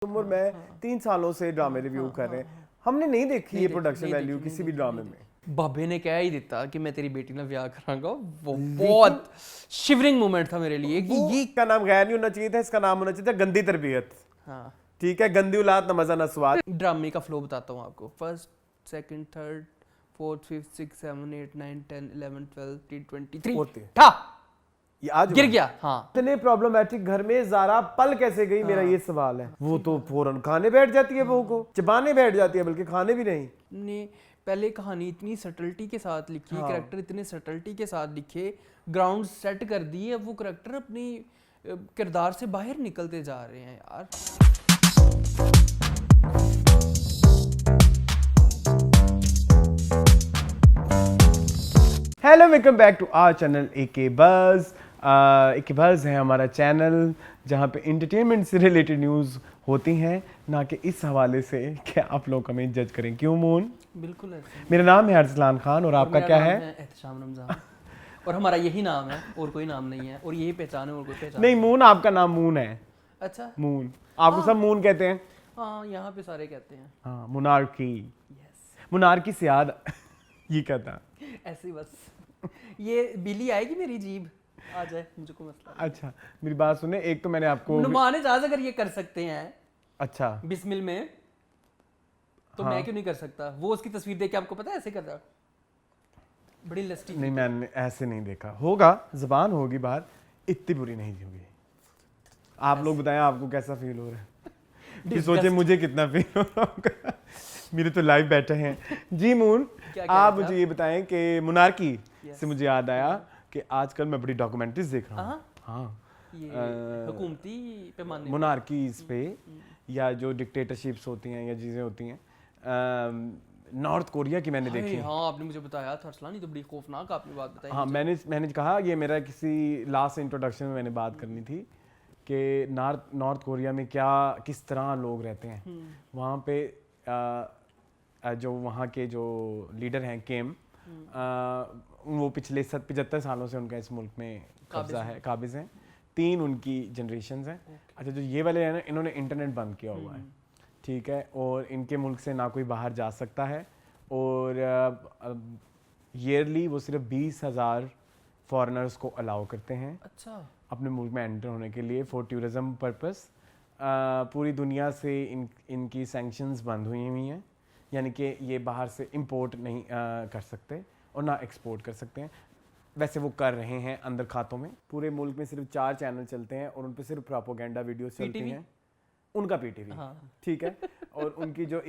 उम्र में 3 सालों से ड्रामे रिव्यू कर रहे हैं, हमने नहीं देखी ये प्रोडक्शन वैल्यू किसी भी ड्रामे में। बाबे ने कह ही दिता कि मैं तेरी बेटी ना ब्याह करांगा, वो बहुत शिवरिंग मोमेंट था मेरे लिए कि ये का नाम गैर नहीं होना चाहिए था, इसका नाम होना चाहिए था गंदी तरबियत। हाँ ठीक है, गंदी औलाद ना मजा ना स्वाद। ड्रामे का फ्लो बताता हूँ आपको। First, second, third, fourth, fifth, six, 7, 8, 9, 10, 11, 12, 23 होते था, ये आज गिर गया। हाँ इतने प्रॉब्लमैटिक घर में ज़ारा पल कैसे गई, मेरा ये सवाल है। वो तो फौरन खाने बैठ जाती है, बहू को चबाने बैठ जाती है, बल्कि खाने भी नहीं। ने पहले कहानी इतनी सटल्टी के साथ लिखी, कैरेक्टर इतने सटल्टी के साथ लिखे, ग्राउंड सेट कर दिए, अब वो कैरेक्टर अपनी किरदार से बाहर निकलते जा रहे हैं यार। Hello, welcome back to our channel AK Buzz. AK Buzz है हमारा चैनल जहाँ पे इंटरटेनमेंट से रिलेटेड न्यूज़ होती हैं, ना कि इस हवाले से कि आप लोग हमें जज करें। क्यों मून? बिल्कुल ऐसे। मेरा नाम है अरसलान खान और आपका क्या है? एहतशाम रमजान। और हमारा यही नाम है, और कोई नाम नहीं है, और यही पहचान है, और कोई पहचान नहीं, मून आपका नाम मून है। अच्छा, मून आपको सब मून कहते हैं। हाँ यहाँ पे सारे कहते हैं। हाँ, मुनार्की। यस, मुनार्की से याद ये कहता। ऐसे ही बस। ये बिल्ली आएगी मेरी जीभ आ जाए, मुझे कोई मसला नहीं। अच्छा, मेरी बात सुने, एक तो मैंने आपको नुमान एजाज अगर ये कर सकते हैं अच्छा बिस्मिल में, तो मैं क्यों नहीं कर सकता? वो उसकी तस्वीर देख के आपको पता है ऐसे कर रहा, बड़ी लस्टी। नहीं, मैंने ऐसे नहीं देखा। होगा, जुबान होगी बाहर, इतनी बुरी नहीं होगी। आप लोग बताएं आपको कैसा फील हो रहा है, कि सोचे मुझे कितना फील हो रहा होगा। मेरे तो लाइव बैठे हैं जी। मून, आप मुझे ये बताएं कि मुनार्की से मुझे याद आया कि आजकल मैं बड़ी डॉक्यूमेंट्रीज देख रहा हूँ। हाँ, ये हुकूमती पैमाने मोनार्कीज पे, या जो डिक्टेटरशिप्स होती हैं या चीज़ें होती हैं। नॉर्थ कोरिया की मैंने देखी। हाँ, आपने मुझे बताया था अरसलान, ये तो बड़ी खौफनाक आपने बात बताई। हाँ, मैंने कहा, ये मेरा किसी लास्ट इंट्रोडक्शन में मैंने बात करनी थी कि नॉर्थ कोरिया में किस तरह लोग रहते हैं। वहाँ पे जो वहाँ के जो लीडर हैं किम, वो पिछले 75 सालों से उनका इस मुल्क में कब्जा है, काबिज हैं। 3 उनकी जनरेशन्स हैं। अच्छा, जो ये वाले हैं ना, इन्होंने इंटरनेट बंद किया हुआ है, ठीक है, और इनके मुल्क से ना कोई बाहर जा सकता है। और ईयरली वो सिर्फ 20,000 फॉरेनर्स को अलाउ करते हैं अच्छा, अपने मुल्क में एंटर होने के लिए, फॉर टूरिज़म पर्पस। पूरी दुनिया से इनकी सैंक्शंस बंद हुई हैं, यानी कि ये बाहर से इंपोर्ट नहीं कर सकते और ना एक्सपोर्ट कर सकते हैं। वैसे वो कर रहे हैं अंदर खातों में। पूरे मुल्क में सिर्फ 4 चैनल चलते हैं और उन पे सिर्फ प्रोपोगेंडा वीडियोस चलती हैं। उनका पीटीवी, ठीक है। और उनकी जो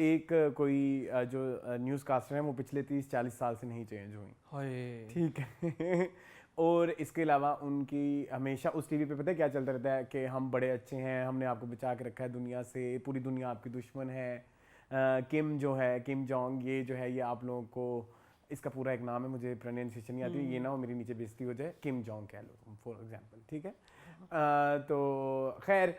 कोई जो न्यूज़ कास्टर हैं, वो पिछले 30-40 साल से नहीं चेंज हुई, ठीक है। और इसके अलावा उनकी हमेशा उस टीवी पे पता है क्या चलता रहता है कि हम बड़े अच्छे हैं, हमने आपको बचा के रखा है दुनिया से, पूरी दुनिया आपकी दुश्मन है। किम जो है, किम जोंग, ये जो है, ये आप लोगों को, इसका पूरा एक नाम है, मुझे प्रोनाउंसिएशन नहीं आती, ये ना हो मेरी नीचे बेइज्जती हो जाए, किम जोंग कह लो फॉर एग्जांपल, ठीक है। तो खैर,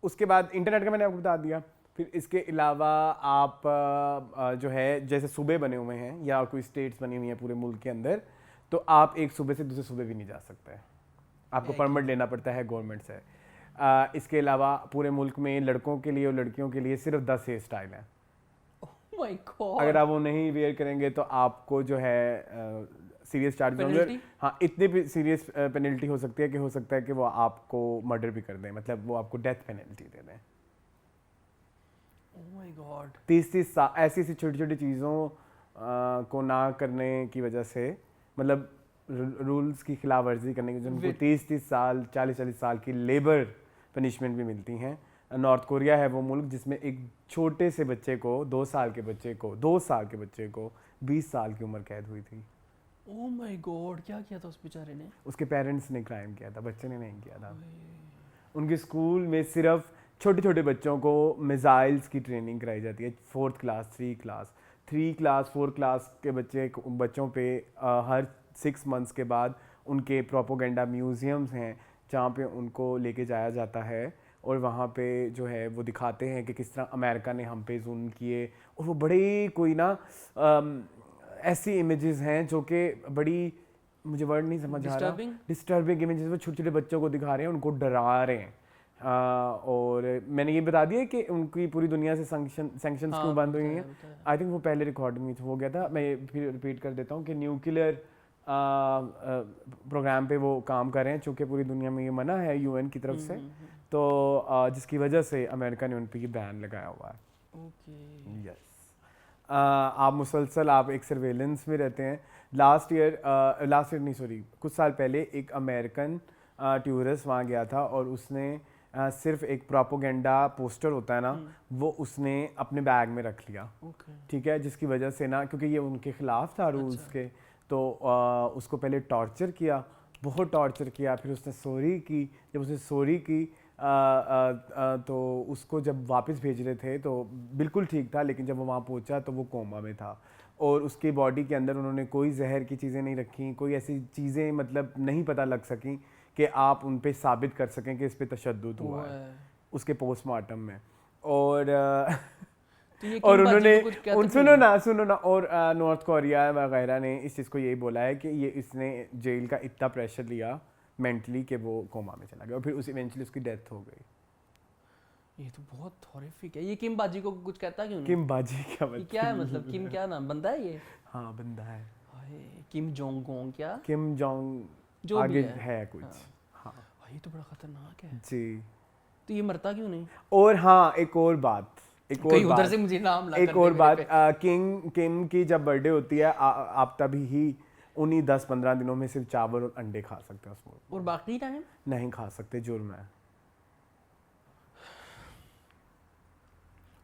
उसके बाद इंटरनेट का मैंने आपको बता दिया। फिर इसके अलावा आप जो है, जैसे सूबे बने हुए हैं या कोई स्टेट्स बनी हुई हैं पूरे मुल्क के अंदर, तो आप एक सूबे से दूसरे सूबे भी नहीं जा सकते, आपको परमिट लेना पड़ता है गवर्नमेंट से। इसके अलावा पूरे मुल्क में लड़कों के लिए और लड़कियों के लिए सिर्फ 10 हेयर स्टाइल हैं। माय गॉड, अगर आप वो नहीं वेयर करेंगे तो आपको जो है सीरियस चार्ज होंगे। हाँ, इतनी भी सीरियस पेनल्टी हो सकती है कि हो सकता है कि वो आपको मर्डर भी कर दें, मतलब वो आपको डेथ पेनल्टी दे दें। ओह माय गॉड, 30 साल ऐसी छोटी छोटी चीज़ों को ना करने की वजह से, मतलब रूल्स की खिलाफ वर्जी करने की वजह से उनको 30 साल 40 साल की लेबर पनिशमेंट भी मिलती हैं। नॉर्थ कोरिया है वो मुल्क जिसमें एक छोटे से बच्चे को 2 साल के बच्चे को 20 साल की उम्र कैद हुई थी। ओह माय गॉड, क्या किया था उस बेचारे ने? उसके पेरेंट्स ने क्राइम किया था, बच्चे ने नहीं किया था। उनके स्कूल में सिर्फ छोटे छोटे बच्चों को मिसाइल्स की ट्रेनिंग कराई जाती है। 4th क्लास 3 क्लास 4 क्लास के बच्चों पे हर 6 मंथ्स के बाद उनके प्रोपोगेंडा म्यूज़ियम्स हैं जहाँ पे उनको लेके जाया जाता है, और वहाँ पे जो है वो दिखाते हैं कि किस तरह अमेरिका ने हम पे जुल्म किए। और वो बड़ी कोई ना ऐसी इमेजेस हैं जो कि बड़ी, मुझे वर्ड नहीं समझ आ रहा, डिस्टर्बिंग इमेजेस वो छोटे छोटे बच्चों को दिखा रहे हैं, उनको डरा रहे हैं। और मैंने ये बता दिया कि उनकी पूरी दुनिया से सैंक्शंस क्यों बंद हुई हैं। आई थिंक वो पहले रिकॉर्डिंग में हो गया था, मैं फिर रिपीट कर देता हूँ कि न्यूक्लियर प्रोग्राम पे वो काम कर रहे हैं, चूँकि पूरी दुनिया में ये मना है यूएन की तरफ से, तो जिसकी वजह से अमेरिका ने उन पर ये बैन लगाया हुआ है। यस, आप मुसलसल आप एक सर्वेलेंस में रहते हैं। लास्ट ईयर नहीं सॉरी, कुछ साल पहले एक अमेरिकन टूरिस्ट वहाँ गया था और उसने सिर्फ एक प्रोपोगेंडा पोस्टर होता है ना, वो उसने अपने बैग में रख लिया। ठीक है, जिसकी वजह से ना, क्योंकि ये उनके खिलाफ था रूल्स के, तो उसको पहले टॉर्चर किया, बहुत टॉर्चर किया, फिर उसने सॉरी की। जब उसने सॉरी की तो उसको जब वापस भेज रहे थे तो बिल्कुल ठीक था, लेकिन जब वो वहाँ पहुँचा तो वो कोमा में था और उसकी बॉडी के अंदर उन्होंने कोई जहर की चीज़ें नहीं रखी, कोई ऐसी चीज़ें मतलब नहीं पता लग सकी कि आप उन पे साबित कर सकें कि इस पे तशद्दुद हुआ है उसके पोस्टमार्टम में। और और उन्होंने सुनो ना और नॉर्थ कोरिया वगैरह ने इस चीज़ को यही बोला है कि ये इसने जेल का इतना प्रेशर लिया मेंटली कि वो कोमा में चला गया और फिर उस इवेंचुअली उसकी डेथ हो गई। ये तो बहुत हॉरिफिक है। ये किम बाजी को कुछ कहता क्यों नहीं? किम बाजी क्या है मतलब किम क्या नाम, बंदा है ये? हाँ बंदा है। किम जोंग गोंग क्या? किम जोंग जो आगे है कुछ। हाँ ये तो बड़ा खतरनाक है जी। तो ये मरता क्यों नहीं? और हाँ एक और बात उधर से मुझे नाम ला एक और बात, किम की जब बर्थडे होती है आप तभी ही उन्हीं 10-15 दिनों में सिर्फ चावल और अंडे खा सकते हैं उसमें, और बाकी टाइम नहीं खा सकते, जुर्म है।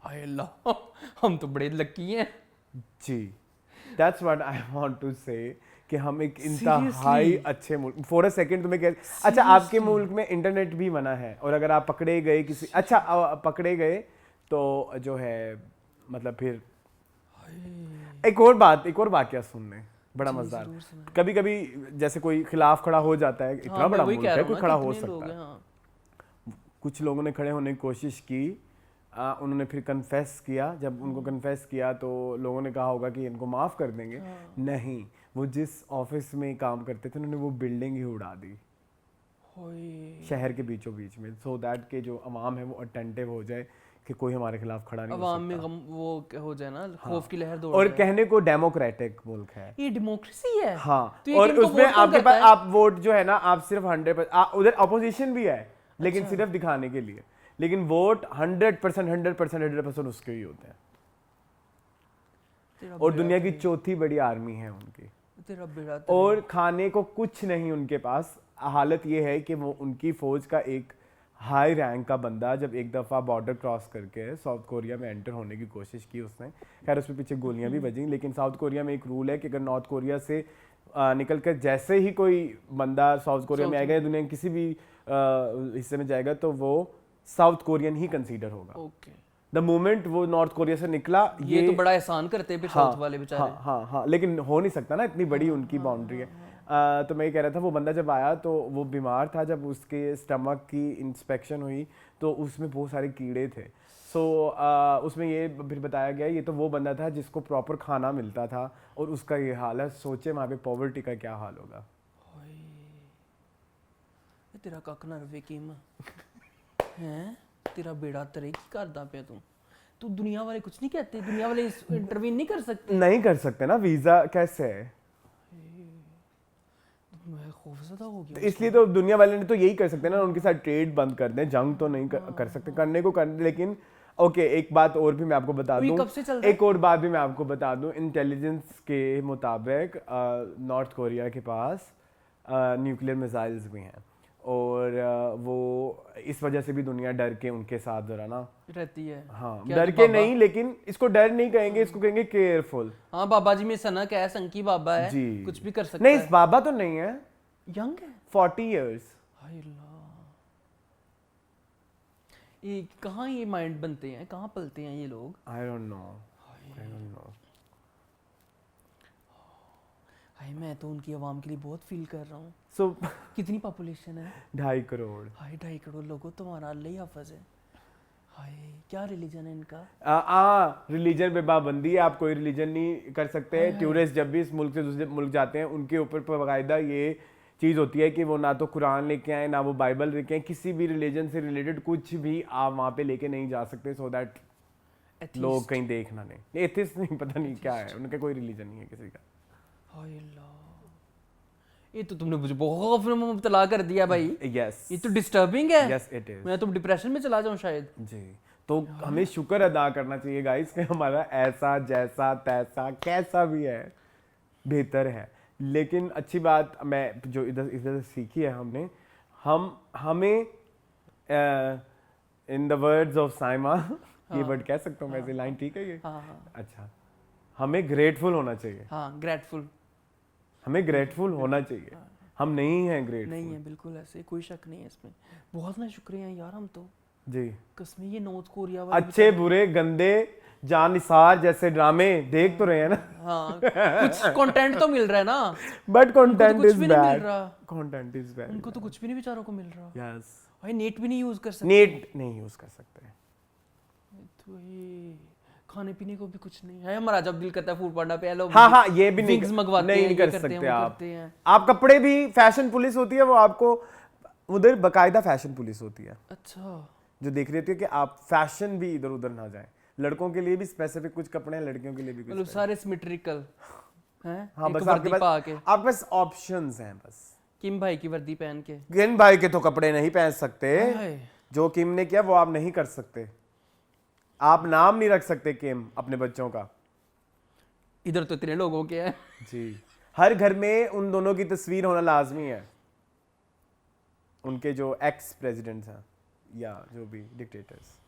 हाय अल्लाह, हम तो बड़े लकी हैं जी। That's what I want to say कि हम एक इंतहाई अच्छे मुल्क। फॉर अ सेकंड तुम्हें क्या, अच्छा आपके मुल्क में इंटरनेट भी मना है और अगर आप पकड़े गए किसी, अच्छा पकड़े गए तो जो है मतलब फिर एक और वाकया सुनने बड़ा मजेदार। कभी कभी जैसे कोई खिलाफ खड़ा हो जाता है, इतना बड़ा मुल्क है कोई खड़ा हो सकता है। कुछ लोगों ने खड़े होने की कोशिश की, उन्होंने फिर कन्फेस किया। जब उनको कन्फेस किया तो लोगों ने कहा होगा कि इनको माफ़ कर देंगे। नहीं, वो जिस ऑफिस में काम करते थे उन्होंने वो बिल्डिंग ही उड़ा दी शहर के बीचों बीच में, सो दैट के जो अवाम है वो अटेंटिव हो जाए कि कोई हमारे खिलाफ खड़ा नहीं हो सकता। अवाम में वो हो जाए ना, खौफ की लहर दौड़ और कहने को डेमोक्रेटिक मुल्क है, ये डेमोक्रेसी है। हाँ, और उसमें आपके पास आप वोट जो है ना, आप सिर्फ 100%, उधर अपोजिशन भी है लेकिन सिर्फ दिखाने के लिए, लेकिन वोट 100% उसके ही होते हैं। और दुनिया की चौथी बड़ी आर्मी है उनकी, और खाने को कुछ नहीं उनके पास। हालत ये है कि वो उनकी फौज का एक हाई रैंक का बंदा जब एक दफ़ा बॉर्डर क्रॉस करके साउथ कोरिया में एंटर होने की कोशिश की उसने, खैर उसमें पीछे गोलियां भी बजी, लेकिन साउथ कोरिया में एक रूल है कि अगर नॉर्थ कोरिया से निकल कर जैसे ही कोई बंदा साउथ कोरिया में आएगा या दुनिया के किसी भी हिस्से में जाएगा तो वो साउथ कोरियन ही कंसीडर होगा। द मोमेंट वो नॉर्थ कोरिया से निकला, ये तो बड़ा एहसान करते हैं साउथ वाले बेचारे। हाँ, लेकिन हो नहीं सकता ना, इतनी बड़ी उनकी बाउंड्री है। तो मैं ये कह रहा था, वो बंदा जब आया तो वो बीमार था, जब उसके स्टमक की इंस्पेक्शन हुई तो उसमें बहुत सारे कीड़े थे। सो उसमें ये फिर बताया गया ये तो वो बंदा था जिसको प्रॉपर खाना मिलता था और उसका ये हाल है। सोचे वहाँ पे पॉवर्टी का क्या हाल होगा। तेरा कख ना रवे किम हैं, तेरा बेड़ा तरे की करदा पे तू दुनिया वाले कुछ नहीं कहते? दुनिया वाले इंटरवीन नहीं कर सकते? नहीं कर सकते ना, वीजा कैसे है, मैं खौफजदा हो गया। तो इसलिए तो दुनिया वाले ने तो यही कर सकते हैं ना, उनके साथ ट्रेड बंद कर दें, जंग तो नहीं कर सकते, करने को कर, लेकिन ओके एक बात और भी मैं आपको बता दूं, एक और बात भी मैं आपको बता दूं, इंटेलिजेंस के मुताबिक नॉर्थ कोरिया के पास न्यूक्लियर मिसाइल्स भी हैं और वो इस वजह से भी दुनिया डर के उनके साथ जरा ना रहती है। हाँ, डर के नहीं, लेकिन इसको डर नहीं कहेंगे, इसको कहेंगे केयरफुल। हाँ, बाबा जी में सनक है, संकी बाबा है जी, कुछ भी कर सकता नहीं, इस बाबा तो नहीं है, यंग है, 40 इयर्स। ये कहाँ ये माइंड बनते हैं, कहाँ पलते हैं ये लोग? आई डोंट नो। मैं तो उनकी आवाम के लिए बहुत फील कर रहा हूँ। कितनी पॉपुलेशन है? 2.5 करोड़। 2.5 करोड़ लोगों, तुम्हारा अल्लाह ही हाफिज है। क्या रिलीजन है इनका? रिलीजन पे पाबंदी है, आप कोई रिलीजन नहीं कर सकते। टूरिस्ट जब भी इस मुल्क से दूसरे मुल्क जाते हैं उनके ऊपर बाकायदा ये चीज़ होती है कि वो ना तो कुरान लेके आए, ना वो बाइबल लेके आए, किसी भी रिलीजन से रिलेटेड कुछ भी आप वहाँ पे लेके नहीं जा सकते, सो दैट लोग कहीं देख ना लें। एथिस्ट नहीं, पता नहीं क्या है, उनका कोई रिलीजन नहीं है किसी का। हाय अल्लाह, ये तो तुमने मुझे बहुत फिल्मों में मुब्तला कर दिया भाई। यस, ये तो डिस्टर्बिंग है। Yes it is. मैं तो डिप्रेशन में चला जाऊं शायद। जी, तो हमें शुक्र अदा करना चाहिए गाइस कि हमारा ऐसा जैसा तैसा कैसा भी है बेहतर है। लेकिन अच्छी बात मैं जो इधर इधर सीखी है हमने, हमें in the words of Saima, ये वर्ड कह सकता हूँ वैसे, लाइन ठीक है ये? हाँ। अच्छा, हमें ग्रेटफुल होना चाहिए। हाँ, ग्रेटफुल। हमें ग्रेटफुल होना चाहिए। हम नहीं हैं ग्रेटफुल। नहीं है, बिल्कुल ऐसे, कोई शक नहीं है इसमें। बहुत ना शुक्रिया यार, हम तो जी। कसमें ये नॉर्थ कोरिया वाले अच्छे बुरे गंदे जानिसार जैसे ड्रामे देख तो रहे हैं ना। हाँ, कुछ कंटेंट तो मिल रहा है ना, बट कंटेंट कुछ इज भी नहीं मिल बैड। रहा। Content is bad. उनको तो कुछ भी नहीं बेचारों को मिल रहा। यस, भाई नेट भी नहीं यूज कर सकते। नेट नहीं यूज कर सकते। तो ये खाने पीने को भी कुछ नहीं है हमारा, जब दिल करता है फूड पांडा पे हेलो हाँ, ये भी विंग्स मंगवाते नहीं हैं, कर ये करते हैं, सकते वो आप। करते हैं। आप कपड़े भी, फैशन पुलिस होती है वो आपको उधर बकायदा फैशन पुलिस होती है अच्छा, जो देख रही होती है कि आप फैशन भी इधर उधर ना जाए। लड़कों के लिए भी स्पेसिफिक कुछ कपड़े हैं, लड़कियों के लिए भी मतलब कुछ। सारे सिमेट्रिकल हैं। हाँ, एक बस वर्दी पा के आपके पास ऑप्शंस हैं बस। किम भाई की वर्दी पहन के। किन भाई के तो कपड़े नहीं पहन सकते। हाय। जो किम ने किया वो आप नहीं कर सकते। आप नाम नहीं रख सकते किम अपने बच्चों का। इधर तो इतने लोगों के हैं। जी, हर घर में उन दोनों की तस्वीर होना लाजमी है, उनके जो एक्स प्रेसिडेंट्स हैं या जो भी डिक्टेटर्स।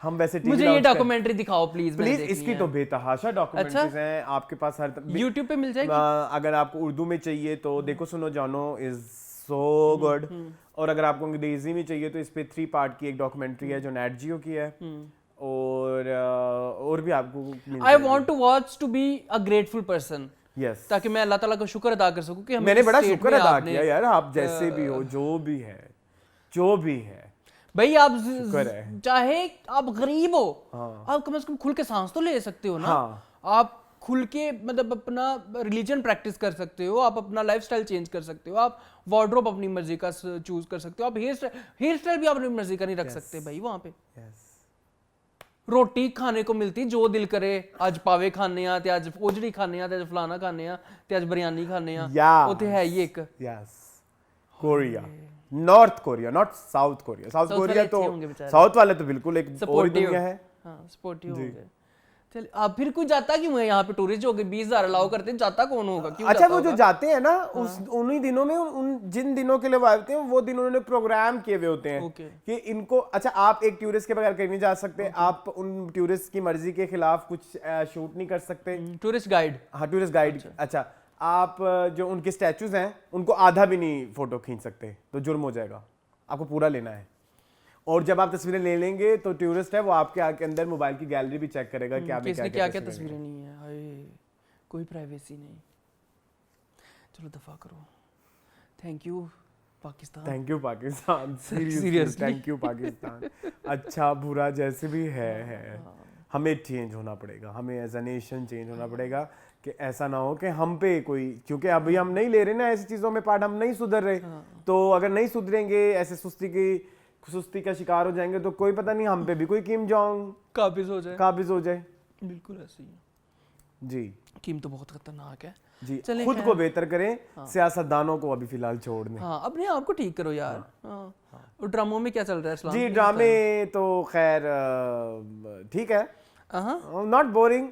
हम वैसे टीवी मुझे ये डॉक्यूमेंट्री दिखाओ प्लीज। प्लीज, इसकी तो बेतहाशा डॉक्यूमेंट्रीज हैं आपके पास हर YouTube पे मिल जाएगी। अगर आपको उर्दू में चाहिए तो देखो सुनो जानो इज सो गुड, और अगर आपको अंग्रेजी में चाहिए तो इस पे 3 पार्ट की एक डॉक्यूमेंट्री है जो नेट जियो की है, और भी आपको I want to watch to be a grateful person, yes, ताकि मैं अल्लाह ताला का शुक्र अदा कर सकूं कि हमें मैंने इस बड़ा state शुक्र में अदा आपने- किया यार, आप जैसे भी हो, जो भी है भाई आप शुक्र है। चाहे आप गरीब हो, हाँ। आप कम से कम खुल के सांस तो ले सकते हो ना। हाँ। आप खुल के मतलब अपना रिलीजन प्रैक्टिस कर सकते हो, आप अपना लाइफस्टाइल चेंज कर सकते हो, आप वार्डरोब अपनी मर्जी का चूज कर सकते हो, आप हेयर स्टाइल भी आप अपनी मर्जी का नहीं रख सकते भाई वहां पे। यस, रोटी खाने को मिलती जो दिल करे, आज पावे खाने आ ते आज ओजड़ी खाने आ ते आज फलाना खाने आ ते आज बिरयानी खाने आ, Yes. वो तो है ही एक। Yes, Korea, north Korea, not south Korea. South South Korea वाले तो अच्छे होंगे बेचारे। साउथ वाले तो बिल्कुल एक और ही Supportive। दुनिया है। हाँ, सपोर्टिव होंगे। चल अब फिर कोई जाता क्यों है यहाँ पे? टूरिस्ट जो 20,000 अलाउ करते हैं, जाता कौन होगा? क्यों अच्छा, जाता वो जो होगा? जाते हैं ना उस उन्हीं दिनों में, उन जिन दिनों के लिए वो आते हैं वो दिन उन्होंने प्रोग्राम किए हुए होते हैं Okay। कि इनको, अच्छा आप एक टूरिस्ट के बगैर कहीं नहीं जा सकते, आप उन टूरिस्ट की मर्जी के खिलाफ कुछ शूट नहीं कर सकते। Tourist guide. हाँ, टूरिस्ट गाइड। अच्छा, आप जो उनके स्टैचूज हैं उनको आधा भी नहीं फोटो खींच सकते, तो जुर्म हो जाएगा, आपको पूरा लेना है। और जब आप तस्वीरें ले लेंगे तो टूरिस्ट है वो आपके आके अंदर मोबाइल की गैलरी भी चेक करेगा कि आपने किसने क्या क्या क्या तस्वीरें नहीं है। हाय, कोई प्राइवेसी नहीं। चलो दफा करो। Thank you Pakistan. Thank you Pakistan, Seriously। Seriously thank you Pakistan. अच्छा बुरा जैसे भी है, हमें चेंज होना पड़ेगा, हमें एज अ नेशन चेंज होना पड़ेगा कि ऐसा ना हो कि हम पे कोई, क्योंकि अभी हम नहीं ले रहे ना ऐसी चीज़ों में पार्ट, हम नहीं सुधर रहे, तो अगर नहीं सुधरेंगे, ऐसे सुस्ती का शिकार हो जाएंगे, तो कोई पता नहीं हम पे भी कोई किम जोंग काबिज हो जाए। काबिज हो जाए। बिल्कुल ऐसे ही है। जी किम तो बहुत खतरनाक है जी, चलें खुद खैर। को बेहतर करें, सियासतदानों को अभी फिलहाल छोड़ दें। हाँ, अपने आप को ठीक करो यार। हाँ। और ड्रामों में क्या चल रहा है इस्लाम? जी, ड्रामे तो खैर ठीक है, हाँ, नॉट बोरिंग।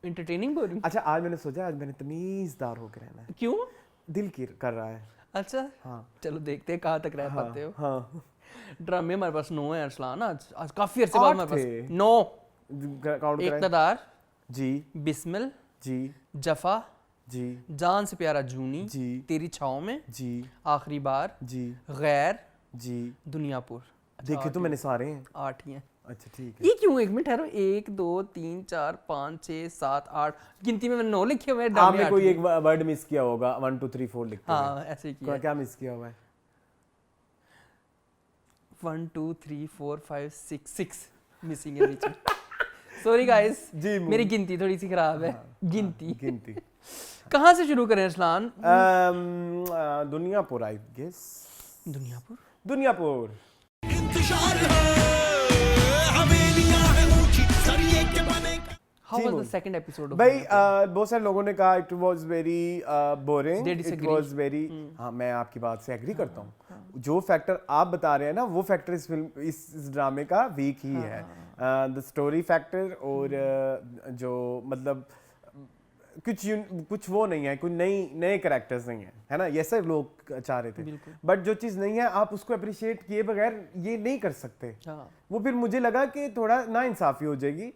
Entertaining boring. अच्छा, आज मैंने सोचा आज मैंने तमीजदार होकर रहना है, क्यों? दिल की कर रहा है। अच्छा, हाँ चलो देखते हैं कहाँ तक रह पाते हो। हाँ, ड्रामे हमारे पास 9 है अरसलान। आज काफी अरसे बाद 8 हमारे थे। पास 9। काउंट कराएं। इक़्तिदार, जी बिस्मिल, जी जफा, जी जान से प्यारा जूनी, जी तेरी छाँव में, जी आखिरी बार, जी गैर, जी, दुनियापुर। देखे तो मैंने सारे हैं। 8 ही हैं। अच्छा ठीक है। ये क्यों? एक मिनट ठहरो। 1 2 3 4 5 6 7 8 गिनती में मैंने 9 लिखे हुए हैं। ड्रामे आपने 8 कोई हैं। एक वर्ड मिस किया होगा, 1 2 3 4 लिखते हुए। हाँ, ऐसे ही किया। क्या मिस किया हुआ है? 1 2 3 4 5 6 मिसिंग है बीच में। सॉरी गाइस, जी मेरी गिनती थोड़ी सी खराब है। हाँ, गिनती। गिनती। कहाँ से शुरू करें Arsalan? Duniyapur I guess. Duniyapur. Duniyapur. How was the second episode of भाई दुनियापुर? बहुत सारे लोगों ने कहा it was very boring, They it disagree. Was very, हाँ मैं आपकी बात से एग्री करता हूँ। जो फैक्टर आप बता रहे हैं ना वो फैक्टर इस फिल्म इस ड्रामे का वीक ही है। द स्टोरी फैक्टर और जो मतलब कुछ वो नहीं है, कोई नए कैरेक्टर्स नहीं है ना, ये सब लोग चाह रहे थे। बट जो चीज़ नहीं है आप उसको अप्रिशिएट किए बगैर ये नहीं कर सकते। वो फिर मुझे लगा कि थोड़ा ना इंसाफी हो जाएगी।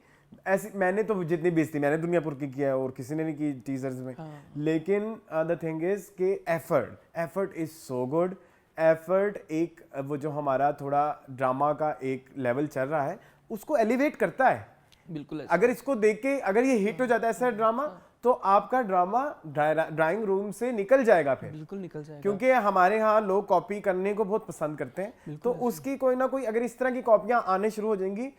ऐसी मैंने तो जितनी बेइज्जती मैंने दुनियापुर की किया है और किसी ने नहीं की टीजर्स में, लेकिन द थिंग इज कि effort is so good. Effort एक वो जो हमारा थोड़ा ड्रामा का एक लेवल चल रहा है उसको एलिवेट करता है। बिल्कुल। अगर इसको देख के अगर ये हिट हो जाता है ऐसा ड्रामा तो आपका ड्रामा ड्राइंग रूम से निकल जाएगा फिर। बिल्कुल निकल जाएगा, क्योंकि हमारे यहाँ लोग कॉपी करने को बहुत पसंद करते हैं, तो उसकी कोई ना कोई अगर इस तरह की कॉपियां आने शुरू हो जाएंगी।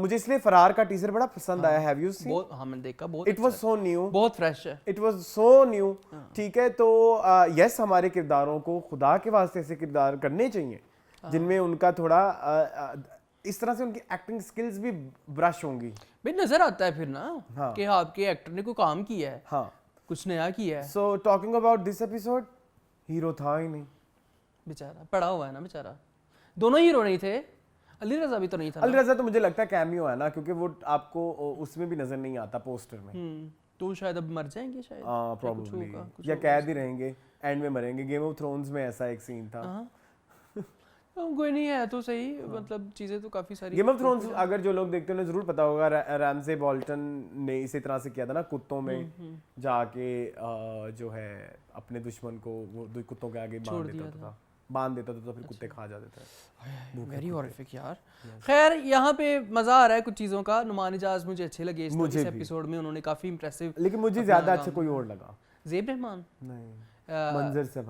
मुझे इसलिए फरार का टीजर बड़ा पसंद आया। Have you seen? बहुत, हाँ मैंने देखा, बहुत इट वाज सो न्यू, बहुत फ्रेश है। It was so new. ठीक है, तो यस हमारे किरदारों को खुदा के वास्ते ऐसे किरदार करने चाहिए जिनमें उनका थोड़ा इस तरह से उनकी एक्टिंग स्किल्स भी ब्रश होंगी। भाई नजर आता है फिर ना कि आपके एक्टर ने कोई काम किया है, हाँ कुछ नया किया है। So talking about this episode, hero था ही नहीं बेचारा, पड़ा हुआ है ना बेचारा। दोनों हीरो नहीं थे, अली रजा भी तो नहीं था। अली रजा तो मुझे लगता है कैमियो है ना, क्योंकि वो आपको उसमें भी नजर नहीं आता पोस्टर में। तो शायद अब मर जाएंगे शायद, प्रोबेबली, या कैद ही रहेंगे, एंड में मरेंगे। गेम ऑफ थ्रोन्स में ऐसा एक सीन था। कोई नहीं है तो सही, मतलब चीजें तो काफी सारी। गेम ऑफ थ्रोन्स अगर जो लोग देखते हैं उन्हें जरूर पता होगा, रैमसे बोल्टन ने इसी तरह से किया था ना, कुत्तों में जाके जो है अपने दुश्मन को वो दो कुत्तों के आगे बांध देता था तो फिर कुत्ते खा जाते थे। वेरी हॉरिफिक यार। खैर यहाँ पे मजा आ रहा है कुछ चीजों का। नुमान इजाज मुझे अच्छे लगे इस एपिसोड में, उन्होंने काफी इंप्रेसिव। लेकिन मुझे ज्यादा अच्छा कोई और लगा। ज़ेब रहमान नहीं, मंजर से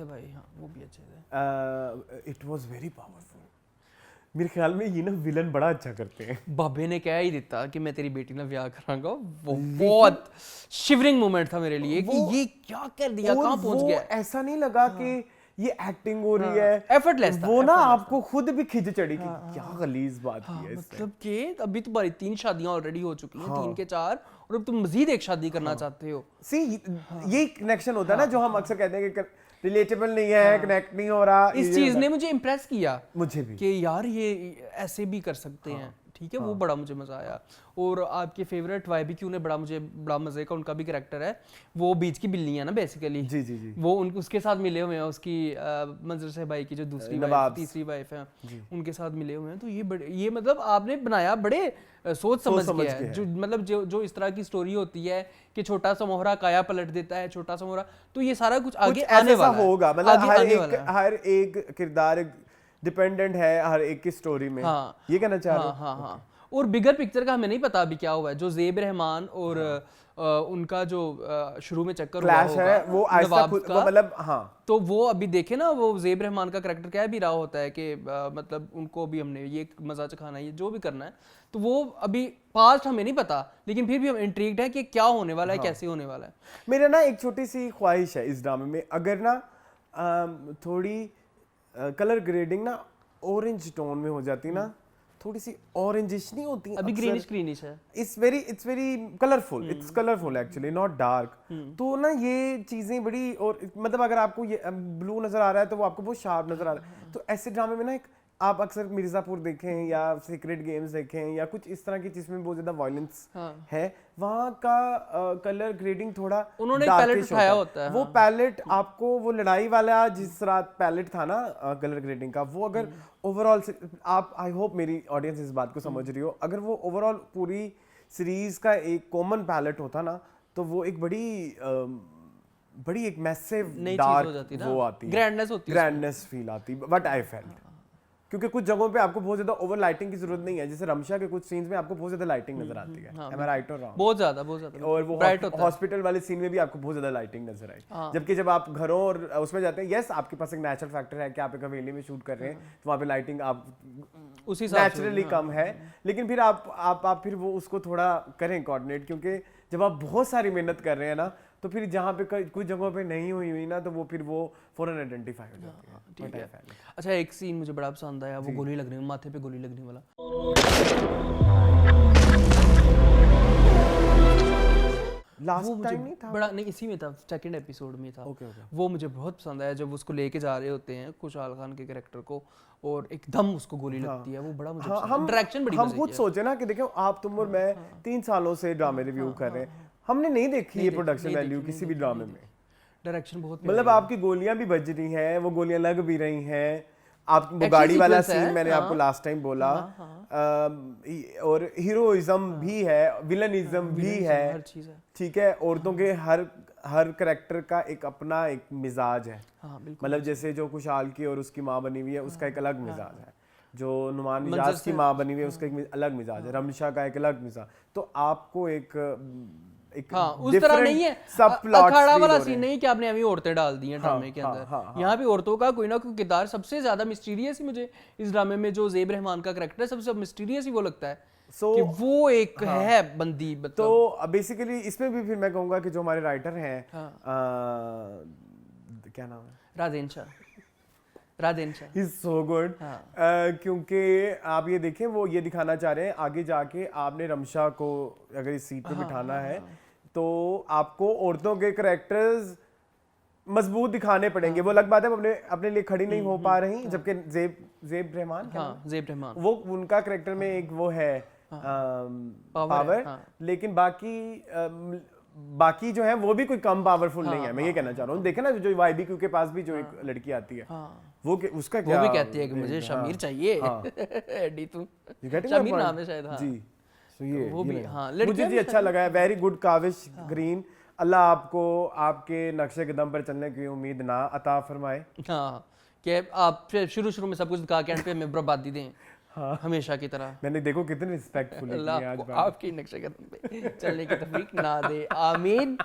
भाई, हाँ वो भी अच्छे थे। It was very powerful. मेरे ख्याल में ये ना विलन बड़ा अच्छा करते हैं। बाबे ने कह ही दिता कि मैं तेरी बेटी ना ब्याह करांगा, वो बहुत शिवरिंग मोमेंट था मेरे लिए कि ये क्या कर दिया, कहां पहुंच गया। ऐसा नहीं लगा कि ये एक्टिंग हो रही है, एफर्टलेस था वो ना आपको खुद भी खिंच चढ़ी कि क्या गलीज बात की है। मतलब कि अभी तुम्हारी 3 शादियां ऑलरेडी हो चुकी हैं, 3 के 4, और अब तुम मजीद एक शादी करना चाहते हो। सी ये कनेक्शन होता है ना जो हम अक्सर कहते हैं कि रिलेटेबल नहीं है, कनेक्ट नहीं हो रहा। इस चीज ने मुझे इम्प्रेस किया, मुझे भी, कि यार ये ऐसे भी कर सकते हैं। ठीक है, वो बड़ा मुझे मजा आया। और आपके फेवरेट YBQ ने बड़ा मजे का, उनका भी कैरेक्टर है, वो बीच की बिल्ली है ना बेसिकली। जी जी जी, वो उसके साथ मिले हुए हैं, उसकी मंजर से भाई की जो दूसरी वाइफ, तीसरी वाइफ है, उनके साथ मिले हुए हैं। तो ये मतलब आपने बनाया बड़े सोच समझ के है। जो मतलब जो इस तरह की स्टोरी होती है कि छोटा सा मोहरा काया पलट देता है, छोटा सा मोहरा, तो ये सारा कुछ आगे आने वाला होगा। मतलब हर एक किरदार डिपेंडेंट है हर एक की स्टोरी में। ये कहना चाह रहे हो? हाँ। और बिगर पिक्चर का हमें नहीं पता अभी क्या हुआ है। जो ज़ेब रहमान और उनका जो शुरू में चक्कर हुआ है वो मतलब तो वो अभी देखे ना, वो ज़ेब रहमान का करैक्टर क्या भी रहा होता है कि मतलब उनको भी हमने ये मजा चखाना है, ये जो भी करना है, तो वो अभी पास्ट हमें नहीं पता, लेकिन फिर भी हम इंट्रिग्ड है कि क्या होने वाला है, कैसे होने वाला है। मेरा ना एक छोटी सी ख्वाहिश है इस ड्रामे में, अगर ना थोड़ी कलर ग्रेडिंग ना ऑरेंज टोन में हो जाती ना, थोड़ी सी ऑरेंजिश नहीं होती, अभी ग्रीनिश है। It's very colourful, it's colourful actually, not dark. तो ना ये चीजें बड़ी, और मतलब अगर आपको ये ब्लू नजर आ रहा है तो वो आपको बहुत शार्प नजर आ रहा है। तो ऐसे ड्रामे में ना एक आप अक्सर मिर्जापुर देखें या सीक्रेट गेम्स देखें या कुछ इस तरह की जिसमें बहुत ज्यादा वायलेंस है, वहाँ का कलर ग्रेडिंग थोड़ा उन्होंने पैलेट उठाया होता है। वो पैलेट आपको वो लड़ाई वाला जिस रात पैलेट था ना कलर ग्रेडिंग का, वो अगर ओवरऑल आप, आई होप मेरी ऑडियंस इस बात को समझ रही हो, अगर वो ओवरऑल पूरी सीरीज का एक कॉमन पैलेट होता ना, तो वो एक बड़ी एक मैसिव डार्क वो आती, ग्रैंडनेस फील आती। बट आई फेल्ट, क्योंकि कुछ जगहों पे आपको बहुत ज्यादा ओवर लाइटिंग की जरूरत नहीं है, जैसे रमशा के कुछ सीन्स में आपको बहुत ज्यादा लाइटिंग नजर आती है। Am I right or wrong? बहुत ज्यादा और वो हॉस्पिटल वाले सीन में भी आपको बहुत ज्यादा लाइटिंग नजर आई। जबकि जब आप घरों और उसमें जाते हैं, यस आपके पास एक नेचुरल फैक्टर है कि आप एक हवेली में शूट कर रहे हैं, तो वहाँ पे लाइटिंग आप उसी नेचुरली कम है, लेकिन फिर आप फिर वो उसको थोड़ा करें कोऑर्डिनेट, क्योंकि जब आप बहुत सारी मेहनत कर रहे हैं ना, तो फिर जहाँ पे कुछ जगहों पे नहीं हुई ना, तो वो फिर वो फौरन आइडेंटिफाई हो जाती है। ठीक है। अच्छा, एक सीन मुझे बड़ा पसंद आया, वो गोली लगने, माथे पे गोली लगने वाला। लास्ट टाइम नहीं था, बड़ा नहीं, इसी में था, सेकंड एपिसोड में था। वो मुझे बहुत पसंद आया, जब उसको लेके जा रहे होते हैं खुशहाल खान के कैरेक्टर को और एकदम उसको गोली लगती है, वो बड़ा मुझे डायरेक्शन बड़ी हम खुद सोचे ना कि देखो आप, तुम और मैं 3 सालों से ड्रामे रिव्यू कर रहे हैं, हमने नहीं देखी ये प्रोडक्शन वैल्यू किसी भी ड्रामे में। डायरेक्शन बहुत, मतलब आपकी गोलियां भी बज रही हैं, वो गोलियां लग भी रही हैं, आप वो गाड़ी वाला सीन मैंने आपको लास्ट टाइम बोला, और हीरोइज्म भी है, विलनिज्म भी है, ठीक है। औरतों के हर कैरेक्टर का एक अपना एक मिजाज है, मतलब जैसे जो खुशहाल की और उसकी माँ बनी हुई है उसका एक अलग मिजाज है, जो नुमान मिजाज की माँ बनी हुई है उसका एक अलग मिजाज है, रमशा का एक अलग मिजाज। तो आपको एक उस तरह नहीं है, अखाड़ा वाला सीन नहीं कि आपने अभी औरतें डाल दी हैं ड्रामे के अंदर। यहाँ भी औरतों का कोई ना कोई किरदार, सबसे ज्यादा मिस्टीरियस ही मुझे इस ड्रामे में जो ज़ेब रहमान का कैरेक्टर है सबसे मिस्टीरियस ही वो लगता है कि वो एक है बंदी। तो बेसिकली इसमें भी फिर मैं कहूँगा कि जो हमारे राइटर हैं, क्या नाम है, राधेन शाह इज सो गुड, क्योंकि आप ये देखें वो ये दिखाना चाह रहे हैं आगे जाके आपने रमशा को अगर इस सीट पे बिठाना है तो आपको औरतों के कैरेक्टर्स मजबूत दिखाने पड़ेंगे। वो अलग बात है वो अपने लिए खड़ी नहीं हो पा रही, जबकि ज़ेब रहमान वो उनका कैरेक्टर में एक वो है पावर, लेकिन बाकी जो है वो भी कोई कम पावरफुल नहीं है। मैं ये कहना चाह रहा हूँ, देखे ना जो YBQ के पास भी जो एक लड़की आती है, वो उसका क्या, वो भी कहती है कि मुझे शमीर चाहिए, एडी तू शमीर नाम है शायद, जी। तो ये वो भी मुझे जी अच्छा लगा है, वेरी गुड काविश ग्रीन। अल्लाह आपको आपके नक्शे कदम पर चलने की उम्मीद ना अता फरमाए, कि आप शुरू में सब कुछ दिखा के एंड पे हमें बर्बादी दें, हमेशा की तरह। मैंने देखो कितने रिस्पेक्टफुल है आज बात, आपकी नक्शे कदम पे चलने की तौफीक ना दे, आमीन।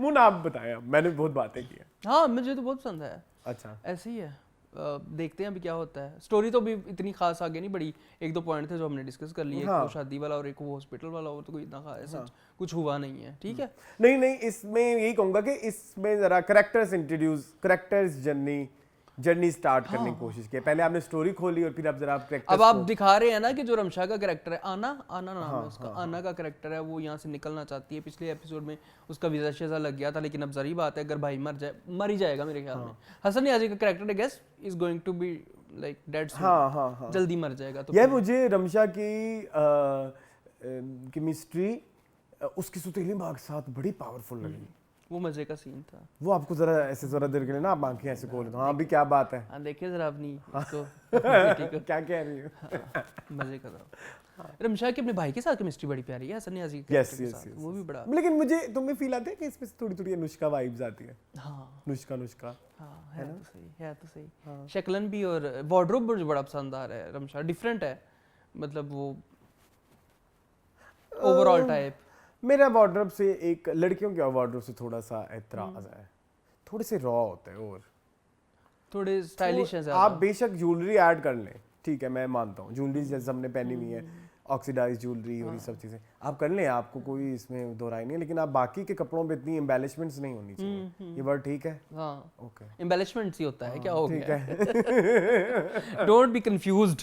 मुन आप बताएं, मैंने बहुत बातें की हैं। हाँ, मुझे तो बहुत पसंद है। अच्छा, ऐसे ही है, देखते हैं अभी क्या होता है। स्टोरी तो अभी इतनी खास आगे नहीं बढ़ी, 1-2 पॉइंट थे जो हमने डिस्कस कर लिए, एक वो शादी वाला और एक वो हॉस्पिटल वाला, वो तो कोई इतना खास कुछ हुआ नहीं है, ठीक है। नहीं, इसमें यही कहूंगा कि इसमें जरा कैरेक्टर्स जर्नी स्टार्ट करने की कोशिश की। पहले आपने स्टोरी खोली और फिर अब जरा अब आप दिखा रहे हैं ना कि जो रमशा का कैरेक्टर है, आना नाम है उसका, आना का कैरेक्टर है, वो यहाँ से निकलना चाहती है। पिछले एपिसोड में उसका वीजा शेजा लग गया था, लेकिन अब जरी बात है अगर भाई मर ही जाएगा मेरे ख्याल में। हसन नियाज़ी का character I guess is going to be like dead soon, जल्दी मर जाएगा। तो ये मुझे रमशा की केमिस्ट्री उसकी सुतीली माँ के साथ बड़ी पावरफुल लगी, वो मजे का सीन था। वो आपको जरा देर के लिए ना आप आंखें ऐसे खोल दो, हाँ अभी क्या बात है, हाँ देखिए जरा अपनी इसको क्या कह रही हो, मजे का था। रमशा की अपने भाई के साथ केमिस्ट्री बड़ी प्यारी है, हसन नियाज़ी के कैरेक्टर के साथ, वो भी बड़ा। लेकिन मुझे तुम्हें फील आता है कि इसमें थोड़ी अनुष्का वाइब्स आती है। हाँ, अनुष्का हाँ, है तो सही। शक्लन भी और वार्डरोब मुझे बड़ा पसंद आ रहा है, रमशा डिफरेंट है, मतलब वो ओवरऑल टाइप। मेरा वार्डरोब से एक लड़कियों के वार्डरोब से थोड़ा सा एतराज है, थोड़े से रॉ होते हैं और थोड़े स्टाइलिश हैं ज़्यादा। आप बेशक ज्वेलरी ऐड कर लें, ठीक है, मैं मानता हूँ ज्वेलरी जैसे हमने पहनी हुई है, ऑक्सीडाइज ज्वेलरी और ये सब चीज़ें आप कर लें, आपको कोई इसमें दो राय नहीं है, लेकिन आप बाकी के कपड़ों पे इतनी एम्बेलिशमेंट्स नहीं होनी चाहिए। ये वर्ड ठीक है? हाँ, ओके, एम्बेलिशमेंट्स ही होता है, क्या हो ठीक गया? है, डोंट बी कंफ्यूज्ड।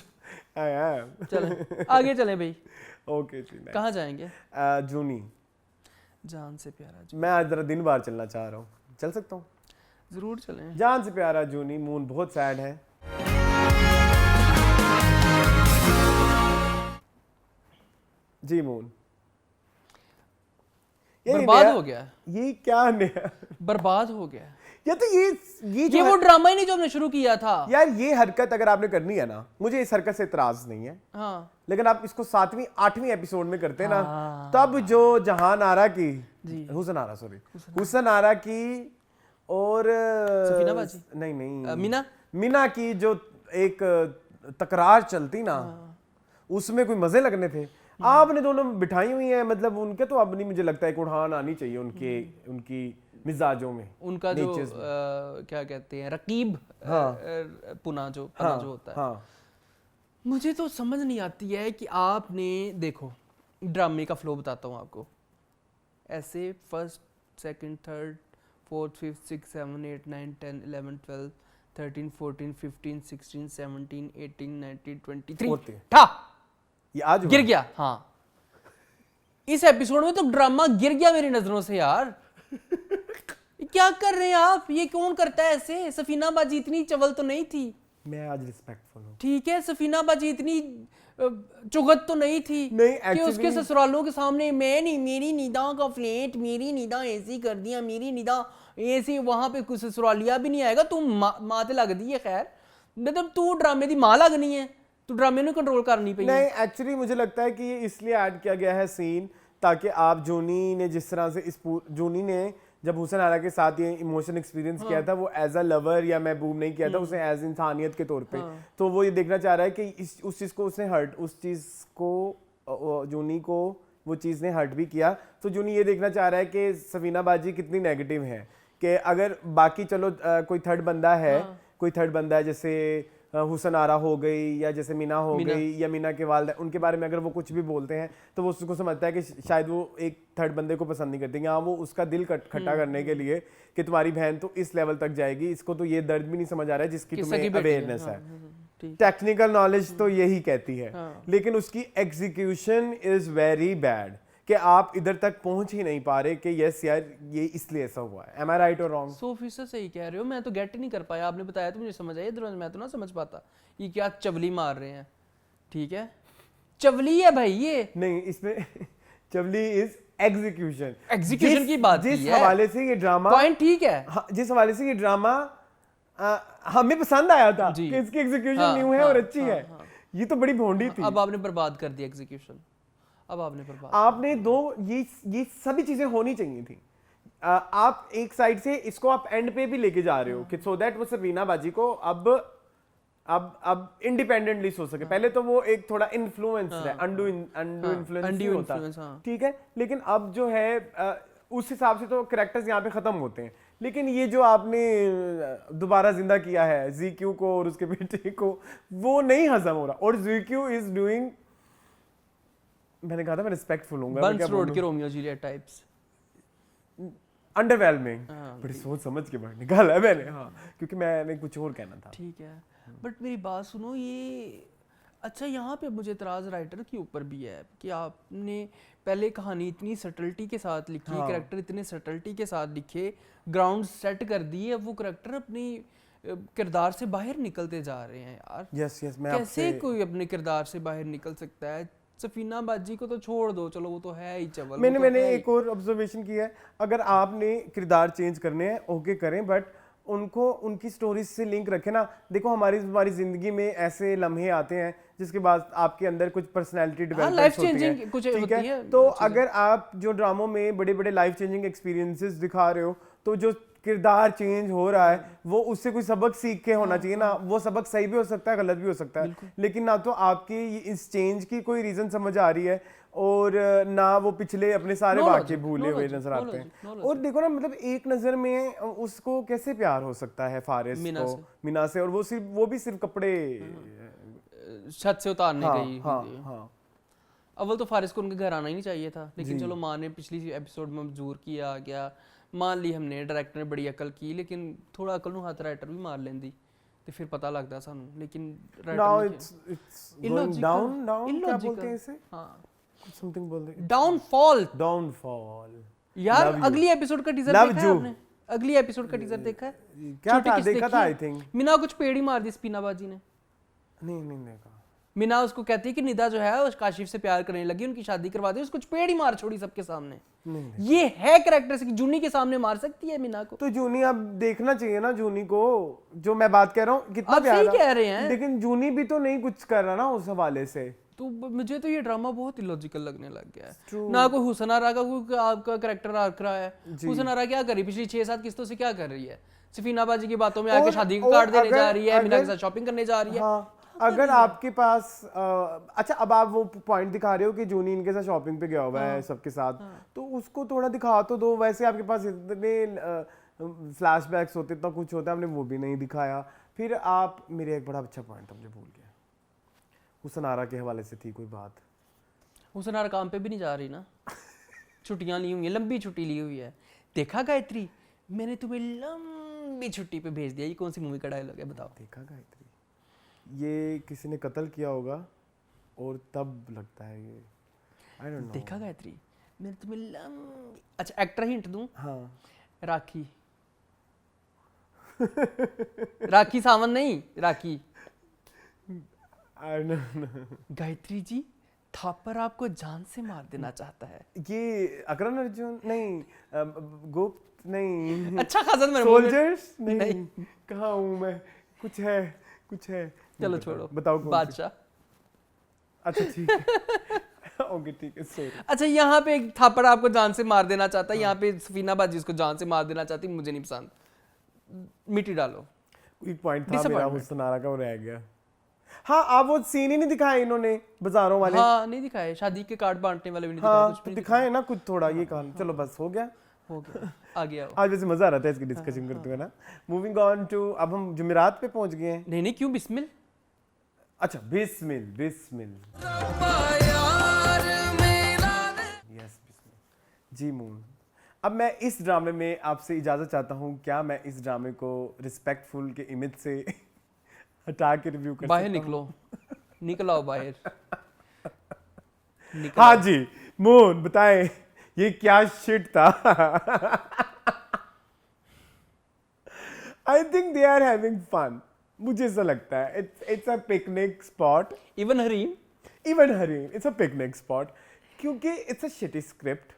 चलें आगे चलें भाई। ओके, कहाँ जाएंगे? जूनी, जान से प्यारा। मैं आज जरा दिन बार चलना चाह रहा हूँ, चल सकता हूँ? जरूर चलें। जान से प्यारा जूनी। मून बहुत सैड है, जी मून बर्बाद हो गया। ये क्या नया बर्बाद हो गया या तो ये वो ड्रामा ही नहीं जो हमने शुरू किया था यार। ये हरकत अगर आपने करनी है ना, मुझे इस हरकत से इतराज नहीं है, हाँ, लेकिन आप इसको 7वीं 8वीं एपिसोड में करते ना, तब जो जहान आरा की, हुसन आरा की और सफीना बाजी, नहीं मीना की जो एक तकरार चलती ना, उसमें कोई मजे लगने थे। आपने दोनों बिठाई हुई हैं, मतलब उनके तो अब नहीं, मुझे लगता है उड़ान आनी चाहिए उनकी मिजाजों में, उनका जो क्या कहते हैं रकीब, पुना जो होता है। मुझे तो समझ नहीं आती है कि आपने देखो ड्रामे का फ्लो बताता हूँ आपको। ऐसे first second, third, fourth, fifth, six, 7, 8, 9, 10, 11, 12, 13, 14, 15, 16, 17, 18, 19, 23 था ये आज गिर गया। हाँ, इस एपिसोड में तो ड्रामा गिर गया मेरी नजरों से यार। क्या कर रहे हैं आप? ये कौन करता है ऐसे? सफीना बाजी इतनी चवल तो नहीं थी। मैं आज रिस्पेक्टफुल हूँ। ठीक है, सफीना बाजी इतनी चुगत तो नहीं थी नहीं, कि उसके ससुरालों के सामने मैं नहीं, मेरी निदा का फ्लैट, मेरी निदा ऐसी कर दिया, मेरी निदा ऐसी, वहां पे कुछ ससुरालिया भी नहीं आएगा, तू माँ ते लग दी है। खैर मतलब तू ड्रामे दी माँ लगनी है, तू ड्रामे ਨੂੰ कंट्रोल करनी पई। नहीं, एक्चुअली मुझे लगता है कि ये इसलिए ऐड किया गया है सीन ताकि आप जोनी ने जिस तरह से जोनी ने जब हुसन आरा के साथ ये इमोशन एक्सपीरियंस किया था, वो एज अ लवर या महबूब नहीं किया था, उसे एज इंसानियत के तौर पे। तो वो ये देखना चाह रहा है कि उस चीज़ को उसने हर्ट, उस चीज़ को जोनी को वो चीज़ ने हर्ट भी किया। तो जोनी ये देखना चाह रहा है कि सफीना बाजी कितनी नेगेटिव है, कि अगर बाकी चलो कोई थर्ड बंदा है, कोई थर्ड बंदा है जैसे हुसन आरा हो गई या जैसे मीना हो गई या मीना के वालिद, उनके बारे में अगर वो कुछ भी बोलते हैं तो वो उसको समझता है कि शायद वो एक थर्ड बंदे को पसंद नहीं करते। यहाँ वो उसका दिल खट्टा करने के लिए कि तुम्हारी बहन तो इस लेवल तक जाएगी, इसको तो ये दर्द भी नहीं समझ आ रहा है जिसकी तुम्हें अवेयरनेस है। टेक्निकल नॉलेज तो यही कहती है, लेकिन उसकी एग्जीक्यूशन इज वेरी बैड कि आप इधर तक पहुंच ही नहीं पा रहे कि यस यार ये इसलिए ऐसा हुआ है। एम आई राइट और रॉन्ग? 100% सही कह रहे हो। मैं तो गेट ही नहीं कर पाया, आपने बताया तो मुझे समझ आया, इधर मैं तो ना समझ पाता ये क्या चवली मार रहे हैं। ठीक है, चवली है भाई ये नहीं, इसमें चवली इज एग्जीक्यूशन की बात जिस हवाले से ये ड्रामा पॉइंट ठीक है, जिस हवाले से ये ड्रामा हमें पसंद आया था कि इसकी एग्जीक्यूशन न्यू है और अच्छी है, ये तो बड़ी भोंडी थी। अब आपने बर्बाद कर दिया एग्जीक्यूशन, अब आपने दो ये सभी चीजें होनी चाहिए थी। आप एक साइड से इसको आप एंड पे भी लेके जा रहे हो कि सो दैट वो सफीना बाजी को अब इंडिपेंडेंटली सोच सके। पहले तो वो एक थोड़ा इन्फ्लुएंस है, अंडू इन्फ्लुएंस होता, ठीक है, लेकिन अब जो है उस हिसाब से तो कैरेक्टर्स यहाँ पे खत्म होते हैं। लेकिन ये जो आपने दोबारा जिंदा किया है ज़ीक्यू को और उसके बेटे को, वो नहीं हजम हो रहा। और ज़ीक्यू इज डूइंग, मैंने कहा था मैं रिस्पेक्टफुल हूंगा, बंस रोड के रोमियो जूलियट टाइप्स, अंडरवेलमिंग, बड़ी सोच समझ के बाहर निकाला है मैंने। हाँ, क्योंकि मैंने कुछ और कहना था। ठीक है, बट मेरी बात सुनो, ये अच्छा यहाँ पे मुझे इतराज़ राइटर के ऊपर भी है कि आपने पहले कहानी इतनी सटल्टी के साथ लिखी, कैरेक्टर इतने सटल्टी के साथ लिखे, ग्राउंड सेट कर दिए, अब वो कैरेक्टर अपनी किरदार से बाहर निकलते जा रहे हैं यार। यस मैं कैसे कोई अपने किरदार से बाहर निकल सकता है? सफीना बाजी को तो छोड़ दो, चलो वो तो है ही चवल। मैंने एक और ऑब्जर्वेशन किया है, अगर आपने किरदार चेंज करने हैं ओके करें, बट उनको उनकी स्टोरीज से लिंक रखें ना। देखो हमारी जिंदगी में ऐसे लम्हे आते हैं जिसके बाद आपके अंदर कुछ पर्सनैलिटी डेवलपमेंट होती है, तो अगर आप जो ड्रामों में बड़े बड़े लाइफ चेंजिंग एक्सपीरियंसेस दिखा रहे हो, तो जो किरदार चेंज हो रहा है वो उससे कोई सबक सीख के होना चाहिए ना। वो सबक सही भी हो सकता है, गलत भी हो सकता है, लेकिन ना तो आपकी इस चेंज की कोई रीजन समझ आ रही है और ना वो पिछले अपने सारे वाक्य भूले हुए नजर आते हैं। और देखो ना, मतलब एक नजर में उसको कैसे प्यार हो सकता है फारिस को मीना से, और वो भी सिर्फ कपड़े छत से उतारने गई। अव्वल तो फारिस को उनके घर आना ही नहीं चाहिए था, लेकिन चलो माँ ने पिछली एपिसोड में मजबूर किया गया, मान ली हमने, डायरेक्टर ने बड़ी अकल की, लेकिन थोड़ा अकल ਨੂੰ ਹੱਥ ਰਾਈਟਰ ਵੀ ਮਾਰ ਲੈਂਦੀ ਤੇ ਫਿਰ ਪਤਾ ਲੱਗਦਾ ਸਾਨੂੰ। लेकिन नाउ इट्स गोइंग डाउन क्या बोलते हैं इसे? हां, समथिंग बोलते हैं, डाउनफॉल यार। अगली एपिसोड का टीजर देखा है आपने? अगली एपिसोड का टीजर देखा है? क्या था? देखा था आई थिंक। मीना कुछ पेड़ ही मार दी सफीना बाजी ने। नहीं देखा। मीना उसको कहती है कि निदा जो है उस काशिफ से प्यार करने लगी, उनकी शादी करवा दी, उसको पेड़ ही मार छोड़ी सबके सामने। ये है कैरेक्टर से, जूनी के सामने मार सकती है मीना को? तो जूनी अब देखना चाहिए ना जूनी को, जो मैं बात कह रहा हूँ कितना प्यारा कह रहे हैं, लेकिन जूनी भी तो नहीं कुछ कर रहा ना उस हवाले से। तो मुझे तो ये ड्रामा बहुत इलॉजिकल लगने लग गया है। ना कोई हुसन आरा का कोई आपका कैरेक्टर आर्क रहा है। हुसन आरा क्या कर रही, पिछली 6-7 किस्तों से क्या कर रही है? सफीना बाजी की बातों में आके शादी का कार्ड देने जा रही है, मीना के साथ शॉपिंग करने जा रही है। अगर आपके पास अच्छा, अब आप वो पॉइंट दिखा रहे हो कि जूनी इनके साथ शॉपिंग पे गया हुआ है सबके साथ, तो उसको थोड़ा दिखा तो दो। वैसे आपके पास इतने फ्लैशबैक्स होते, इतना कुछ होता है, हमने वो भी नहीं दिखाया। फिर आप, मेरे एक बड़ा अच्छा पॉइंट था, मुझे भूल गया, हुसन आरा के हवाले से थी कोई बात। हुसन आरा काम पे भी नहीं जा रही ना, छुट्टियां ली हुई है, लंबी छुट्टी ली हुई है, देखा गायत्री, मैंने तुम्हें लंबी छुट्टी पे भेज दिया। ये कौन सी मूवी का डायलॉग है बताओ? देखा गायत्री, ये किसी ने कत्ल किया होगा और तब लगता है ये, आई डोंट नो। देखा गायत्री, मैंने तुम्हें लंबी, अच्छा एक्टर हिंट दूं? हाँ राखी। राखी सावंत नहीं, Rakhi. I don't know. Gayatri ji, Thapar आपको जान से मार देना चाहता है। ये अकरन अर्जुन नहीं, गुप्त नहीं, अच्छा खासा मैंने सोल्जर्स नहीं, कहाँ हूँ मैं, कुछ है। चलो छोड़ो, बताओ कौन सी? बादशाह। अच्छा ठीक है। ओके ठीक है, सॉरी। अच्छा यहाँ पे एक थापड़ आपको जान से मार देना चाहता है, यहाँ पे सफीना बाजी उसको जान से मार देना चाहती, मुझे नहीं पसंद, मिट्टी डालो। एक पॉइंट था मेरा हुस्न आरा का, वो रह गया। हाँ, आप वो सीन ही नहीं दिखाए इन्होंने बाजारों वाले। हाँ नहीं दिखाए, शादी के कार्ड बांटने वाले भी नहीं हाँ, दिखाए, कुछ भी नहीं दिखाए ना कुछ थोड़ा। ये कहानी चलो बस हो गया, आ गया। आज वैसे मजा आ रहा था इसकी डिस्कशन करते हुए ना। मूविंग ऑन टू, अब हम जुमेरात पे पहुंच गए हैं। नहीं क्यों, बिस्मिल। अच्छा बिस्मिल, बिस्मिल यस बिस्मिल जी मून। अब मैं इस ड्रामे में आपसे इजाजत चाहता हूँ, क्या मैं इस ड्रामे को रिस्पेक्टफुल के इमेज से हटा के रिव्यू कर बाहर सकता निकलो, निकल आओ बाहर। हाँ जी मून, बताएं ये क्या शिट था? I think they are having fun, मुझे ऐसा लगता है। It's a picnic spot. Even Hareem, it's a picnic spot, क्योंकि इट्स अ शिटी स्क्रिप्ट,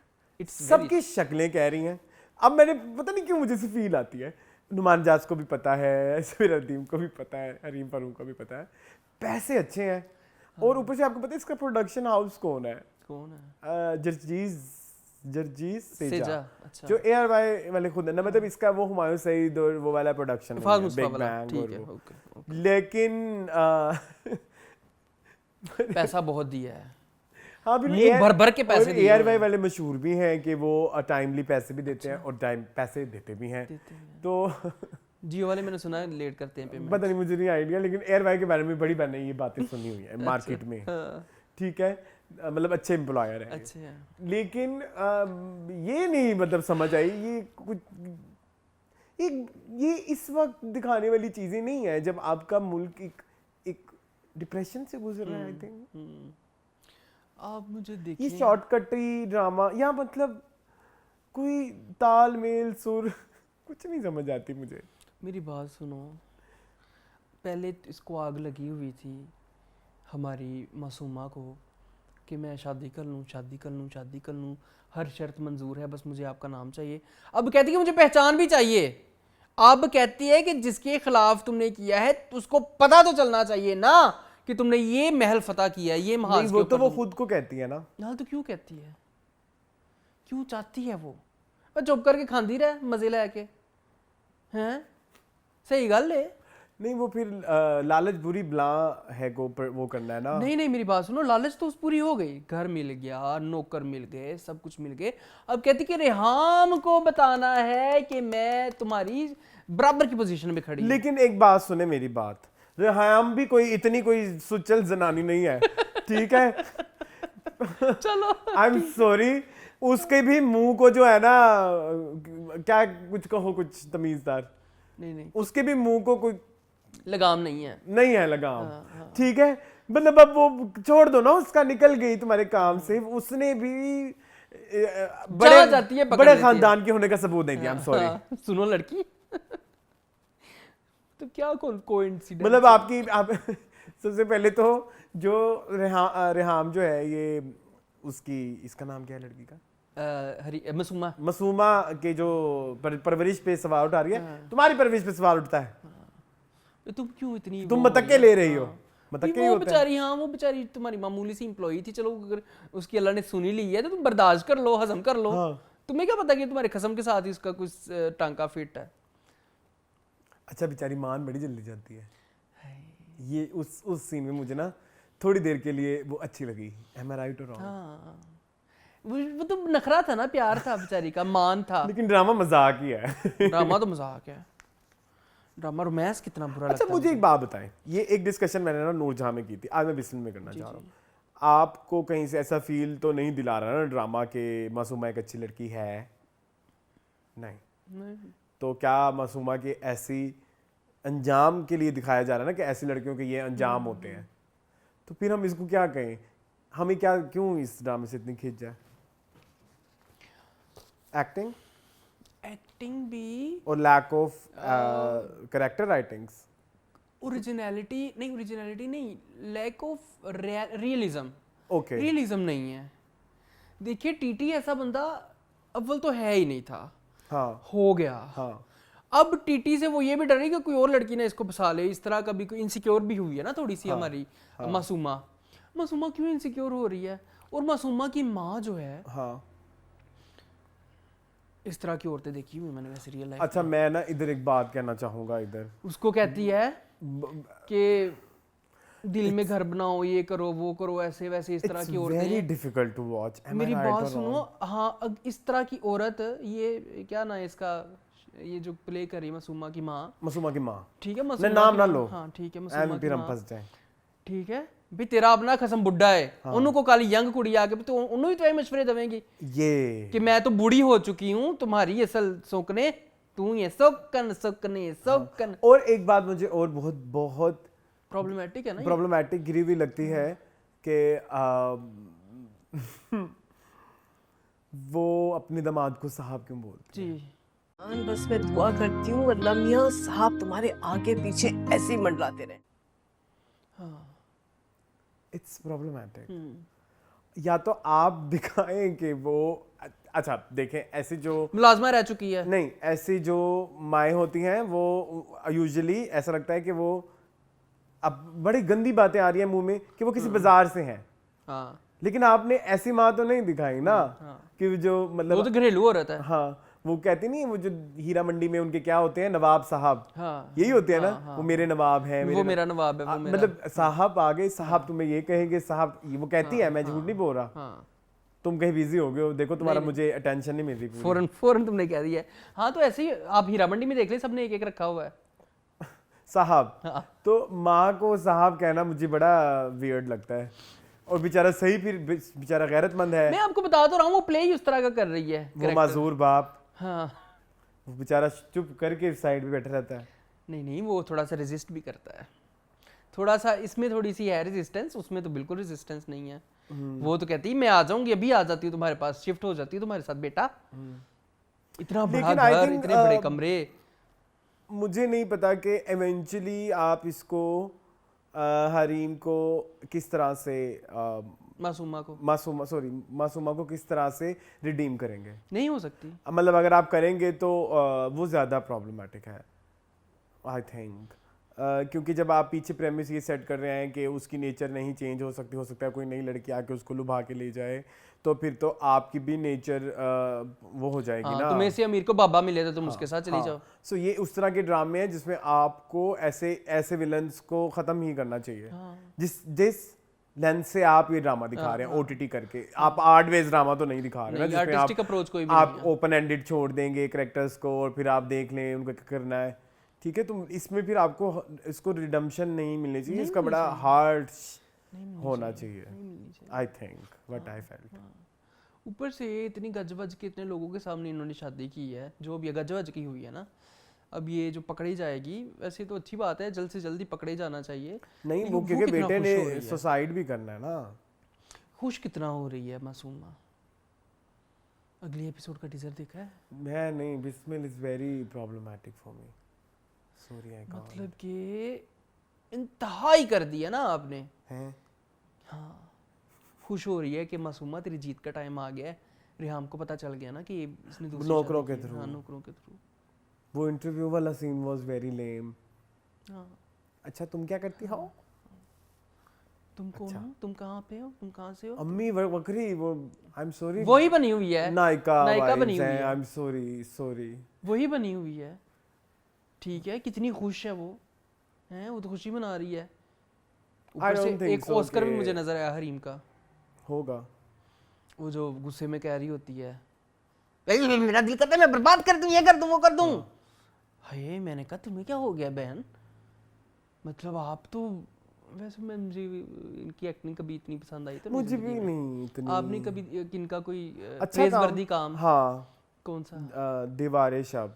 सबकी शक्लें कह रही हैं। अब मैंने पता नहीं क्यों मुझे से फील आती है, नुमान जाज को भी पता है, समीर अदीम को भी पता है, हरीम फरूक को भी पता है, पैसे अच्छे हैं। और ऊपर से आपको पता है इसका प्रोडक्शन हाउस कौन है? जर्जीज सेजा, अच्छा। जो ARY वाले खुद है ना, मतलब इसका वो हुमायूं सईद और वो वाला प्रोडक्शन है, बिग बैंग और वो। लेकिन पैसा बहुत दिया है। हाँ, भर भर के पैसे दिए ARY वाले मशहूर भी हैं कि वो टाइमली पैसे भी देते हैं और टाइम पैसे देते भी हैं। तो जियो वाले मैंने सुना है लेट करते हैं पेमेंट। पता नहीं, मुझे नहीं आइडिया, लेकिन ARY के बारे में बड़ी मैंने ये बातें सुनी हुई है मार्केट में। ठीक है, मतलब अच्छे एम्प्लॉयर हैं, अच्छे हैं। लेकिन ये नहीं मतलब समझ आई, ये कुछ ये इस वक्त दिखाने वाली चीजें नहीं है जब आपका मुल्क एक डिप्रेशन से गुजर रहा है। आई थिंक आप मुझे देखिए, ये शॉर्टकटी ड्रामा या मतलब कोई तालमेल सुर कुछ नहीं समझ आती मुझे। मेरी बात सुनो, पहले इसको आग लगी हुई थी हमारी मासूमा को कि मैं शादी कर लूँ, हर शर्त मंजूर है, बस मुझे आपका नाम चाहिए। अब कहती है मुझे पहचान भी चाहिए। अब कहती है कि जिसके खिलाफ तुमने किया है उसको पता तो चलना चाहिए ना कि तुमने ये महल फतह किया है, ये महाज के वो तो वो खुद को कहती है ना। हाँ तो क्यों कहती है, क्यों चाहती है वो चुप करके खांदी रहे मजे लेके, हैं? सही गल है। नहीं, वो फिर लालच बुरी बला है को वो करना है ना। नहीं मेरी बात सुनो, लालच तो पूरी हो गई, घर मिल गया, नौकर मिल गए, सब कुछ मिल गए। अब कहती कि रेहाम को बताना है कि मैं तुम्हारी बराबर की पोजीशन में खड़ी। लेकिन एक बात सुने मेरी बात, रेहाम भी कोई इतनी कोई सुचल जनानी नहीं है, ठीक है? चलो आई एम सॉरी, उसके भी मुंह को जो है ना, क्या कुछ कहो, कुछ तमीजदार नहीं उसके भी मुंह को कोई लगाम नहीं है लगाम। ठीक है, मतलब अब वो छोड़ दो ना, उसका निकल गई तुम्हारे काम से, उसने भी बड़े खानदान के होने का सबूत नहीं दिया। I am sorry. सुनो लड़की, तो क्या कोइंसिडेंस, मतलब आप सबसे पहले तो जो रेहाम जो है, ये उसकी, इसका नाम क्या है लड़की का? मसूमा के जो परवरिश पे सवाल उठा रही है, तुम्हारी परवरिश पे सवाल उठता है। तुम क्यों इतनी, तुम मतक्के ले रही हो? मतक्के वो बेचारी, हाँ वो बेचारी तुम्हारी मामूली सी एम्प्लॉई थी, चलो अगर उसकी अल्लाह ने सुनी ली है तो तुम बर्दाश्त कर लो, हजम कर लो। तुम्हें क्या पता कि तुम्हारे खसम के साथ ही उसका कुछ टांका फिट है। अच्छा, बेचारी मान बड़ी जल्दी जाती है। ये उस सीन में मुझे ना थोड़ी देर के लिए वो अच्छी लगी। Am I right or wrong? हाँ, वो तो नखरा था ना, प्यार था बेचारी का, मान था। लेकिन ड्रामा मजाक ही है। ड्रामा तो मजाक है, ड्रामा रोमांस कितना बुरा लगता है। अच्छा मुझे एक बात बताएं, ये एक डिस्कशन मैंने ना नूरजहां में की थी, आज मैं बिस्मिल में करना चाह रहा हूँ। आपको कहीं से ऐसा फील तो नहीं दिला रहा ना ड्रामा के मासूमा एक अच्छी लड़की है? नहीं। तो क्या मासूमा के ऐसी अंजाम के लिए दिखाया जा रहा है ना कि ऐसी लड़कियों के ये अंजाम होते हैं, तो फिर हम इसको क्या कहें, हमें क्या, क्यों इस ड्रामे से इतनी खींच जाए? एक्टिंग भी और lack of character writings, originality नहीं, lack of realism. Okay, realism नहीं है। देखिए टीटी ऐसा बंदा अव्वल तो है ही नहीं था, हाँ हो गया। हाँ, अब टीटी से वो ये भी डर रही कि कोई और लड़की ने इसको फंसा ले, इस तरह का भी कोई इनसिक्योर भी हुई है ना थोड़ी सी हमारी मासूमा क्यों इनसिक्योर हो रही है? और मासूमा की माँ जो है, हाँ, इस तरह की औरतें देखी हुई मैंने वैसे रियल लाइफ। अच्छा मैं ना इधर एक बात कहना चाहूंगा, इधर उसको कहती है कि दिल में घर बनाओ, ये करो वो करो, ऐसे वैसे इस तरह की औरतें वेरी डिफिकल्ट टू वॉच। मेरी बात सुनो, हाँ इस तरह की औरत, ये क्या ना इसका, ये जो प्ले कर रही है मासूमा की माँ, ठीक है, मासूमा नाम ना लो, हाँ ठीक है, मासूमा फिर हम फंस जाएं। ठीक है भी, तेरा अपना खसम बुढ़ा है, उनको काली यंग कुड़ी आके तो उन्होंने भी तो मशवरे देवेंगी ये कि मैं तो बूढ़ी हो चुकी हूँ, तुम्हारी असल सोकने तू ये सब और एक बात मुझे और बहुत बहुत प्रॉब्लमेटिक है ना, प्रॉब्लमेटिक गिरी हुई लगती है कि वो अपने दामाद को साहब क्यों बोलती है? जी बस मैं दुआ करती हूँ अल्लाह मियां साहब तुम्हारे आगे पीछे ऐसे ही मंडराते रहे। It's problematic. या तो आप दिखाएं कि वो, अच्छा देखें, ऐसी जो मुलाजमा रह चुकी है, नहीं, ऐसी जो माएँ होती हैं वो यूजुअली ऐसा लगता है कि वो, अब बड़ी गंदी बातें आ रही हैं मुंह में कि वो किसी बाजार से हैं, हाँ लेकिन आपने ऐसी माँ तो नहीं दिखाई ना कि जो मतलब वो तो घरेलू औरत है। हाँ, वो कहती नहीं, वो जो हीरा मंडी में उनके क्या होते हैं, नवाब साहब, हाँ, यही होते हैं ना, वो मेरे नवाब हैं, वो मेरा नवाब है, वो मेरा, मतलब साहब आ गए, साहब तुम्हें ये कहेंगे, साहब वो कहती है, मैं झूठ नहीं बोल रहा, तुम कहीं बिजी हो गए हो, देखो तुम्हारा मुझे अटेंशन नहीं मिल रही, फौरन तुमने कह दिया। हाँ तो ऐसे ही आप हीरा मंडी में देख ले, सबने एक एक रखा हुआ है साहब। तो माँ को साहब कहना मुझे बड़ा वियर्ड लगता है, और बेचारा सही, फिर बेचारा गैरतमंद है, मैं आपको बता तो रहा हूँ, वो प्ले ही उस तरह का कर रही है, वो माजूर बाप, हाँ वो बेचारा चुप करके साइड पे बैठा रहता है। नहीं, वो थोड़ा सा रेजिस्ट भी करता है, थोड़ा सा इसमें थोड़ी सी है रेजिस्टेंस, उसमें तो बिल्कुल रेजिस्टेंस नहीं है। वो तो कहती है मैं आ जाऊंगी, अभी आ जाती हूँ तुम्हारे पास, शिफ्ट हो जाती हूँ तुम्हारे साथ बेटा, इतना बड़ा घर, इतने बड़े कमरे। मुझे नहीं पता कि इवेंचुअली आप इसको हरीम को किस तरह से मासूमा को किस तरह से रिडीम करेंगे, नहीं हो सकती, मतलब अगर आप करेंगे तो वो ज़्यादा प्रॉब्लमेटिक है आई थिंक, क्योंकि जब आप पीछे प्रेमिस ये सेट कर रहे हैं कि उसकी नेचर नहीं चेंज हो सकती, हो सकता है कोई नई लड़की आके उसको लुभा के ले जाए, तो फिर तो आपकी भी नेचर वो हो जाएगी ना, तुम्हें से अमीर को बाबा मिले तो तुम उसके साथ चली जाओ। सो ये उस तरह के ड्रामे हैं जिसमें आपको ऐसे विलन्स को खत्म ही करना चाहिए, जिस लेंस से आप ये ड्रामा दिखा रहे हैं ओटीटी करके, आप आर्टवेज ड्रामा तो नहीं दिखा रहे हैं, जिसमें आर्टिस्टिक अप्रोच कोई भी आप ओपन एंडेड छोड़ देंगे कैरेक्टर्स को और फिर आप देख लें उनको क्या करना है, ठीक है, तो इसमें फिर आपको इसको रिडम्पशन नहीं मिलनी चाहिए, इसका बड़ा हार्ड होना चाहिए, I think what I felt. ऊपर से इतनी गजवज के इतने लोगों के सामने इन्होंने शादी की है, जो अब ये गजवज की हुई है ना, अब ये जो पकड़ी जाएगी, वैसे तो अच्छी बात है, जल्द से जल्दी पकड़े जाना चाहिए, नहीं वो क्योंकि बेटे ने सुसाइड भी करना है ना। खुश कितना हो रही है मासूमा, अगले एपिसोड का टीजर देखा है? मैं नहीं, Bismil is very problematic for me, sorry I can't, मतलब कि इंतहाई कर दिया ना आपने हैं। हाँ, खुश हो रही है कि मासूमा तेरी जीत का टाइम आ गया है, रिहाम को पता चल गया ना कि इसने दूसरी नौकरों के थ्रू, हाँ नौकरों के थ्रू। वो इंटरव्यू वाला सीन वाज वेरी लेम। हाँ अच्छा तुम क्या करती हो? तुम कौन हो, तुम कहाँ पे हो, तुम कहाँ से हो? अम्मी वकरी, वो आई एम सॉरी, वही बनी हुई है, नायिका बनी हुई है, आई एम सॉरी वही बनी हुई है, ठीक है, कितनी खुश है वो, हैं वो तो खुशी मना रही है, ऊपर से एक ऑस्कर भी मुझे नजर आया हरीम का, होगा, वो जो गुस्से में कह रही होती है मेरा दिल करता है मैं बर्बाद कर दूं, ये कर दूं, वो कर दूं, हाय मैंने कहा तुम्हें क्या हो गया बहन, मतलब आप तो, वैसे मैं मुझे इनकी एक्टिंग कभी इतनी पसंद आई तो मुझे भी नहीं इतनी, आपने कभी किनका कोई प्रेज़वर्दी काम, हाँ कौन सा? दीवारे शब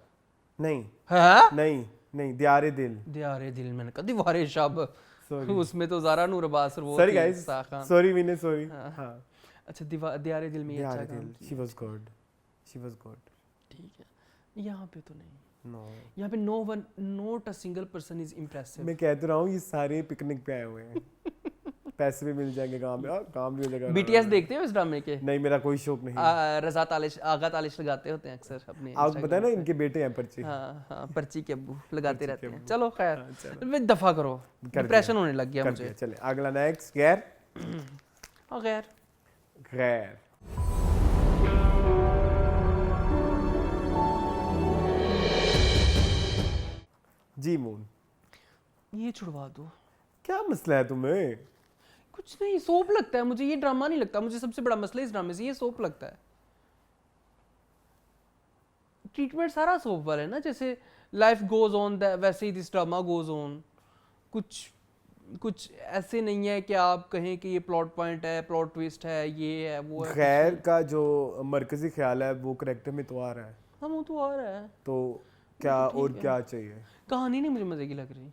नहीं हाँ नहीं नहीं दियारे दिल दियारे दिल, मैंने कहा दीवारे शब, Sorry. उसमें तो ज़ारा नूर अब्बास और वो सॉरी थी, गाइस साह खान। सॉरी विने सॉरी हाँ। हाँ अच्छा दियारे दिल में ये अच्छा दियारे काम दिल she was good she was good ठीक है। यहाँ पे तो नहीं, नो यहाँ पे not a single person is impressive. मैं कह तो रहा हूँ ये सारे पिकनिक पे आए हुए हैं पैसे भी मिल जाएंगे काम में, काम भी हो जाएगा। बीटीएस देखते हो इस ड्रामे के? नहीं मेरा कोई शौक नहीं। रज़ा तालिश, आगा तालिश लगाते होते हैं अक्सर अपने आप Instagram बताए ना पे। इनके बेटे हैं पर्ची। हाँ हाँ पर्ची के अब्बू लगाते पर्ची के रहते हैं। अब्बू। चलो खैर हाँ, चलो। वे दफा करो, कर डिप्रेशन दिया, होने लग गया कर मुझे। दिया, चले अगला नेक्स्ट गैर हाँ खैर गैर जी मून ये छुड़वा दो। क्या मसला है तुम्हें? कुछ नहीं, सोप लगता है मुझे, ये ड्रामा नहीं लगता मुझे। सबसे बड़ा मसला इस ड्रामे से ये सोप लगता है। ट्रीटमेंट सारा सोप वाला है ना, जैसे लाइफ गोज ऑन वैसे ही दिस ड्रामा गोज ऑन। कुछ ऐसे नहीं है कि आप कहें कि ये प्लॉट पॉइंट है, प्लॉट ट्विस्ट है, ये है वो है। गैर का जो मरकजी ख्याल है वो करेक्टर में तो आ रहा है, हाँ वो तो आ रहा है। तो क्या तो ठीक और है। क्या चाहिए? कहानी नहीं मुझे मजे की लग रही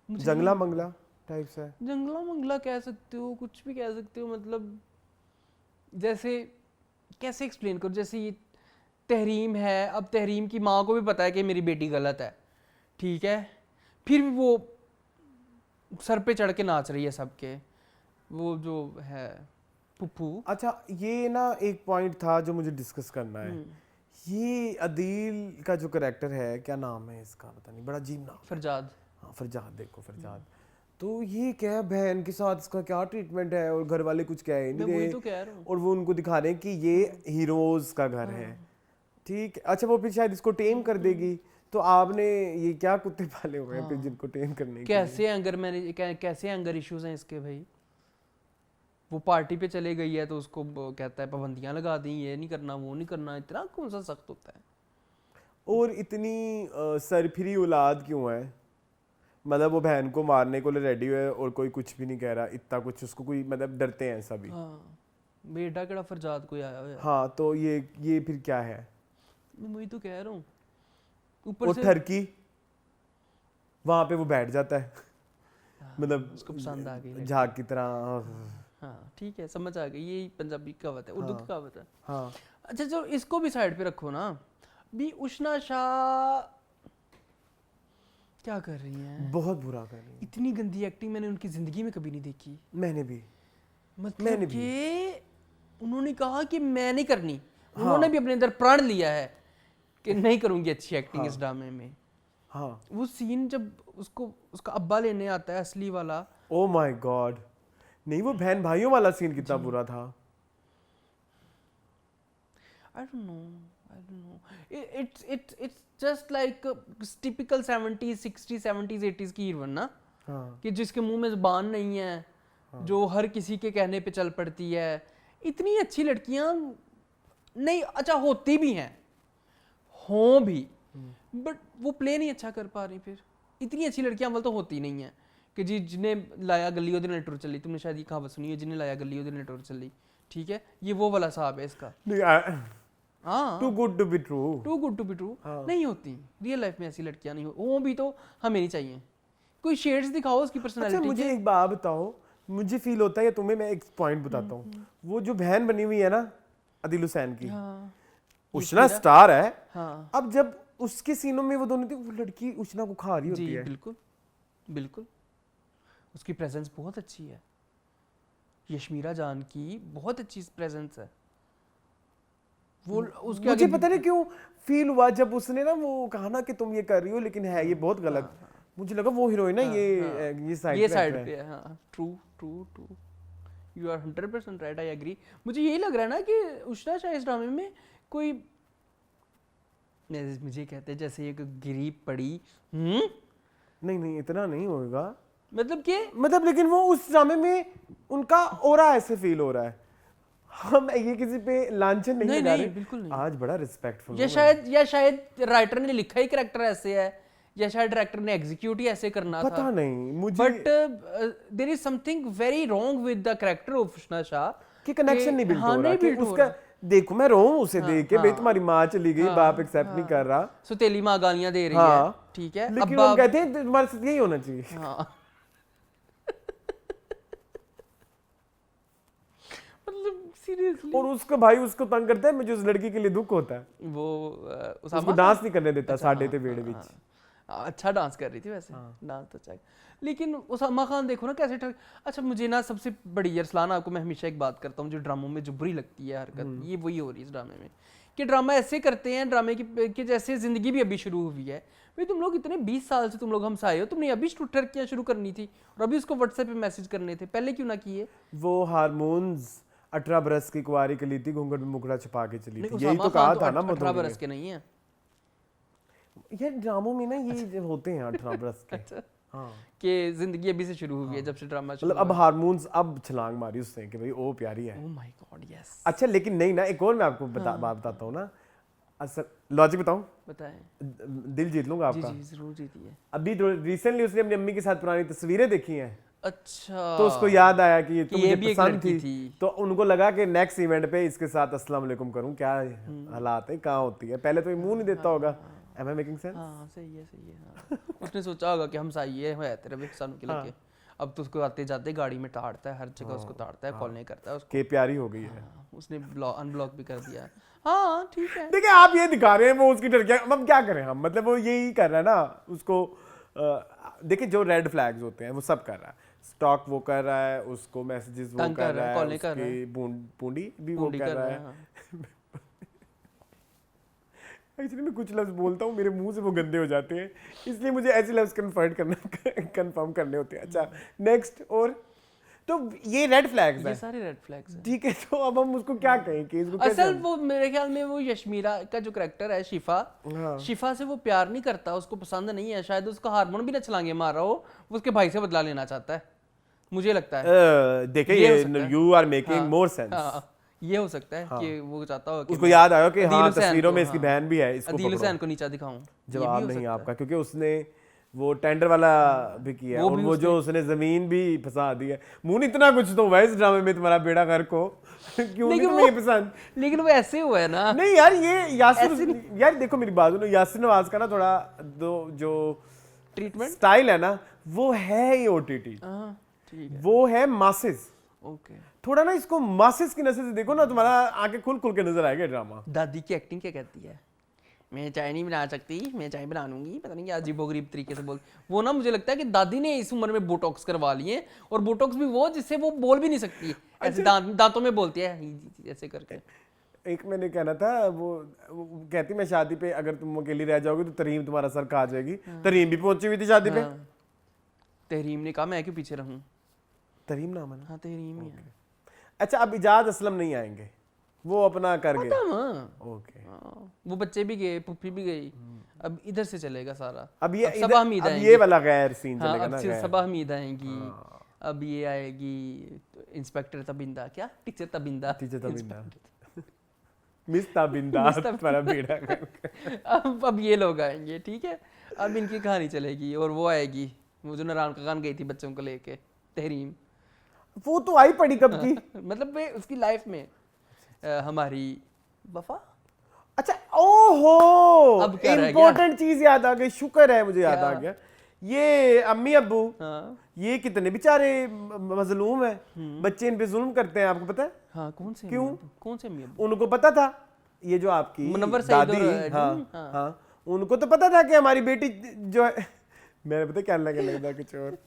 मुझे। जंगला मंगला टाइप से जंगला मंगला कह सकते हो, कुछ भी कह सकते हो। मतलब जैसे कैसे एक्सप्लेन करूं, जैसे ये तहरीम है, अब तहरीम की माँ को भी पता है कि मेरी बेटी गलत है, ठीक है, फिर भी वो सर पे चढ़ के नाच रही है सबके, वो जो है पुप्पू। अच्छा ये ना एक पॉइंट था जो मुझे डिस्कस करना है। ये अदील का जो करेक्टर है, क्या नाम है इसका पता नहीं, बड़ा अजीब नाम। फरजाद। हाँ फरजाद, देखो फरजाद, तो ये क्या बहन के साथ इसका क्या ट्रीटमेंट है और घर वाले कुछ कह ही मैं नहीं वही रहे तो कह रहा हूँ। और वो उनको दिखा रहे हैं कि ये हीरोज का घर है, ठीक है। अच्छा वो फिर शायद इसको टेम कर देगी, तो आपने ये क्या कुत्ते पाले हुए हैं फिर जिनको टेम करने के लिए? कैसे एंगर मैंने कैसे एंगर इश्यूज हैं इसके भाई। वो पार्टी पे चले गई है तो उसको कहता है पाबंदियां लगा दी, ये नहीं करना वो नहीं करना। इतना कौन सा सख्त होता है? और इतनी सरफिरी औलाद क्यों है? मतलब वो बहन को मारने को रेडी है और कोई कुछ भी नहीं कह रहा, इतना कुछ उसको कोई मतलब डरते हैं सभी। हाँ बेटा केड़ा फरजाद कोई आया हुआ। हाँ तो ये फिर क्या है? मैं वही तो कह रहा हूँ। और ठरकी वहां पे वो बैठ जाता है, मतलब उसको पसंद आ गई झाग की तरह। हाँ ठीक है, समझ आ गई, यही पंजाबी कहावत है, उर्दू की कहावत है। हाँ अच्छा जो इसको भी साइड पे रखो ना, भी उष्णा शाह क्या कर रही हैं? बहुत बुरा कर रही है। इतनी गंदी एक्टिंग मैंने उनकी जिंदगी में कभी नहीं देखी। मैंने भी मतलब कि उन्होंने कहा कि मैं नहीं करनी, उन्होंने भी अपने अंदर प्रण लिया है कि नहीं करूंगी अच्छी एक्टिंग इस ड्रामे में। हाँ वो सीन जब उसको उसका अब्बा लेने आता है असली वाला, ओ माय गॉड, नहीं वो बहन भाइयों वाला सीन कितना बुरा था। I don't know. It's just like typical 70s, 60s, 70s, 80s की हीरोइन ना, हाँ कि जिसके मुंह में जुबान नहीं है, जो हर किसी के कहने पे चल पड़ती है। इतनी अच्छी लड़कियां नहीं, अच्छा होती भी हैं, हों भी, बट वो प्ले नहीं अच्छा कर पा रही। फिर इतनी अच्छी लड़कियां अव्वल तो होती नहीं है कि जी जिन्हें लाया गली ओदे नाल टुर चली। तुमने शायद ये कहावत सुनी है, जिन्हें लाया गली ओदे नाल टुर चली, ठीक है, ये वो वाला साहब है इसका। हाँ too good to be true, too good to be true नहीं होती रियल लाइफ में ऐसी लड़कियां नहीं हो भी तो हमें नहीं चाहिए। कोई शेड्स दिखाओ उसकी अच्छा पर्सनालिटी मुझे एक बात बताओ, मुझे फील होता है, तुम्हें मैं एक पॉइंट बताता हूँ, वो जो बहन बनी हुई है ना आदिल हुसैन की, हाँ उष्णा स्टार है। हाँ अब जब उसके सीनों में वो दोनों थी, वो लड़की उष्णा को खा रही होती जी है। बिल्कुल बिल्कुल, उसकी प्रेजेंस बहुत अच्छी है। यशमीरा जान की बहुत अच्छी प्रेजेंस है। वो उसके मुझे आगे पता नहीं क्यों फील हुआ जब उसने ना वो कहा ना कि तुम ये कर रही हो लेकिन है ये बहुत गलत। मुझे लगा वो हीरोइन है, ये साइड पे है। हाँ true true true, you are 100% right, I agree. मुझे यही लग रहा है ना कि उष्णा शाह इस ड्रामे में कोई, मुझे कहते हैं जैसे एक गिरी पड़ी। नहीं इतना नहीं होगा, मतलब लेकिन वो उस ड्रामे में उनका ओरा ऐसे फील हो रहा है। हम ये किसी पे लांछन नहीं लगा रहे, बिल्कुल नहीं। आज बड़ा रिस्पेक्टफुल। या शायद राइटर ने लिखा ही कैरेक्टर ऐसे है, या शायद डायरेक्टर ने एग्जीक्यूट ही ऐसे करना था, पता नहीं मुझे। But there is something very wrong with the character of Ushna Shah कि कनेक्शन नहीं बिल्ड हो रहा कि उसका देखो मैं रो हूं उसे देख के, भाई तुम्हारी माँ चली गई, बाप एक्सेप्ट नहीं कर रहा, सुतेली माँ गालियां दे रही हाँ, है, ठीक है, लेकिन हम कहते हैं तुम्हारे साथ यही होना चाहिए। हाँ मतलब सीरियसली। और उसका भाई उसको तंग करता है, मुझे उस लड़की के लिए दुख होता है, वो उसको डांस नहीं करने देता साढ़े ते बेड़ विच। अच्छा डांस कर रही थी वैसे, डांस तो अच्छा, लेकिन उसामा खान देखो ना कैसे ठग। अच्छा मुझे ना सबसे बड़ी अरसलान, आपको मैं हमेशा एक बात करता हूँ, जो ड्रामों में जो बुरी लगती है हरकत, ये वही हो रही है इस ड्रामे में, कि ड्रामा ऐसे करते हैं ड्रामे की कि जैसे जिंदगी भी अभी शुरू हुई है। भाई तुम लोग इतने 20 साल से तुम लोग हमसाए हो, तुमने अभी टर्कियाँ शुरू करनी थी और अभी उसको व्हाट्सएप पे मैसेज करने थे, पहले क्यों ना किए? वो हार्मोन्स 18 बरस की कुंवारी के लिए थी, घूंघट में मुखड़ा छुपा के चली थी, यही तो कहा था ना। 18 बरस के नहीं है ये ड्रामों में ना, ये होते हैं 18 बरस के। अच्छा हाँ, कि जिंदगी अभी से शुरू हुई है जब से ड्रामा शुरू मतलब अब हार्मोन्स अब छलांग मारी उसने कि भाई ओ प्यारी है। Oh my God yes. अच्छा लेकिन नहीं ना, एक और मैं आपको बात बताता हूँ ना, असल लॉजिक बताऊँ, बताएं। दिल जीत लूंगा जी आपका। जी जरूर जीतिए। अभी रिसेंटली उसने अपनी अम्मी के साथ पुरानी तस्वीरें देखी हैं, अच्छा तो उसको याद आया कि ये तो ये मुझे भी एक पसंद लड़की थी, थी। तो उनको लगा कि नेक्स्ट इवेंट पे इसके साथ अस्सलाम वालेकुम करूं, क्या हालात है, कहाँ होती है, पहले तो ये मुंह नहीं देता होगा। Am I making sense? हाँ सही है हाँ। उसने सोचा होगा कि हम सही है तेरे भी सन के लगे, अब तो उसको आते जाते गाड़ी में ताड़ता है, हर जगह उसको ताड़ता है, कॉल नहीं करता है उसको, के प्यारी हो गई है। उसने अनब्लॉक भी कर दिया। हाँ ठीक है। देखिए आप ये दिखा रहे हैं वो उसकी टर्कियां, अब क्या करें हम, मतलब वो यही कर रहा है ना उसको। देखिए जो रेड फ्लैग्स होते हैं वो सब कर रहा है, स्टॉक वो कर रहा है, उसको मैसेजेस वो कर रहा है, उसकी पूंडी भी वो कर रहा है। एक्चुअली मैं कुछ लफ्ज बोलता हूँ मेरे मुंह से वो गंदे हो जाते हैं, इसलिए मुझे ऐसे लफ्ज कंफर्म करने होते हैं। अच्छा नेक्स्ट, और तो ये रेड फ्लैग्स हैं, ये सारे रेड फ्लैग्स हैं, ठीक है। तो अब हम उसको क्या कहें कि इसको कैसे असल वो मेरे ख्याल में वो यशमीरा का जो कैरेक्टर है शिफा, शिफा से वो प्यार नहीं करता, उसको पसंद नहीं है, शायद उसका हार्मोन भी ना छलांगे मार रहा हो, वो उसके भाई से बदला लेना चाहता है, मुझे लगता है। देखिए you are making more sense, ये हो सकता है कि वो चाहता हो कि उसको याद आया कि हाँ तस्वीरों में इसकी बहन भी है, इसको अदील हुसैन को नीचा दिखाऊं। जवाब नहीं आपका, क्योंकि उसने वो टेंडर वाला भी किया और वो जो उसने जमीन भी फंसा दी है। मून इतना कुछ तो हुआ है इस ड्रामे में तुम्हारा बेड़ा घर को, क्यों नहीं तुम्हें पसंद? लेकिन वो ऐसे हुआ है ना। नहीं यार ये यासिर, यार देखो मेरी बात सुनो, यासिर नवाज का ना थोड़ा जो ट्रीटमेंट स्टाइल है ना वो है ये ओटीटी, वो है मासेस। ओके थोड़ा ना इसको मासेस की नजर से देखो ना, तुम्हारा आंखें खुल खुल के नजर आएगा ड्रामा। दादी की एक्टिंग क्या कहती है, मैं चाय नहीं बना सकती, मैं चाय बना लूंगी, पता नहीं क्या अजीबोगरीब तरीके से बोल, वो ना मुझे लगता है कि दादी ने इस उम्र में बोटॉक्स करवा लिए, और बोटॉक्स भी वो जिससे वो बोल भी नहीं सकती, ऐसे दांतों में बोलती है ऐसे करके। एक मैंने कहना था, वो कहती मैं शादी पे अगर तुम अकेली रह जाओगे तो तरीम तुम्हारा सर खा जाएगी। तरीम भी पहुंची हुई थी शादी पे। तहरीम ने कहा मैं क्यों पीछे रहूं, तरीम नाम है ना? हाँ तहरीम ही है। अच्छा अब इजाज असलम नहीं आएंगे, वो अपना कर गए। ओके वो बच्चे भी गए, पुप्पी भी गई, अब इधर से चलेगा सारा। अब ये सबा हमीद आएंगी, ये वाला गैर सीन चलेगा ना। सबा हमीद आएंगी, अब ये आएगी इंस्पेक्टर तबिंदा, क्या टीचर तबिंदा, मिस तबिंदा तुम्हारा बेड़ा। अब ये लोग आएंगे, ठीक है, अब इनकी कहानी चलेगी। और वो आएगी, वो जो नारायण खान गई थी बच्चों को लेके, तहरीम, वो तो आई पड़ी कब की? मतलब उसकी लाइफ में हमारी वफा। अच्छा ओहो, अब क्या इम्पोर्टेंट चीज याद आ गई, शुक्र है मुझे याद आ गया। ये अम्मी अब्बू, ये कितने बेचारे मजलूम है, बच्चे इन पे जुल्म करते हैं, आपको पता है? हाँ कौन से, क्यों? कौन से अम्मी अब्बू? उनको पता था, ये जो आपकी दादी, हाँ उनको तो पता था कि हमारी बेटी जो है, मैंने पता क्या लगा कुछ और,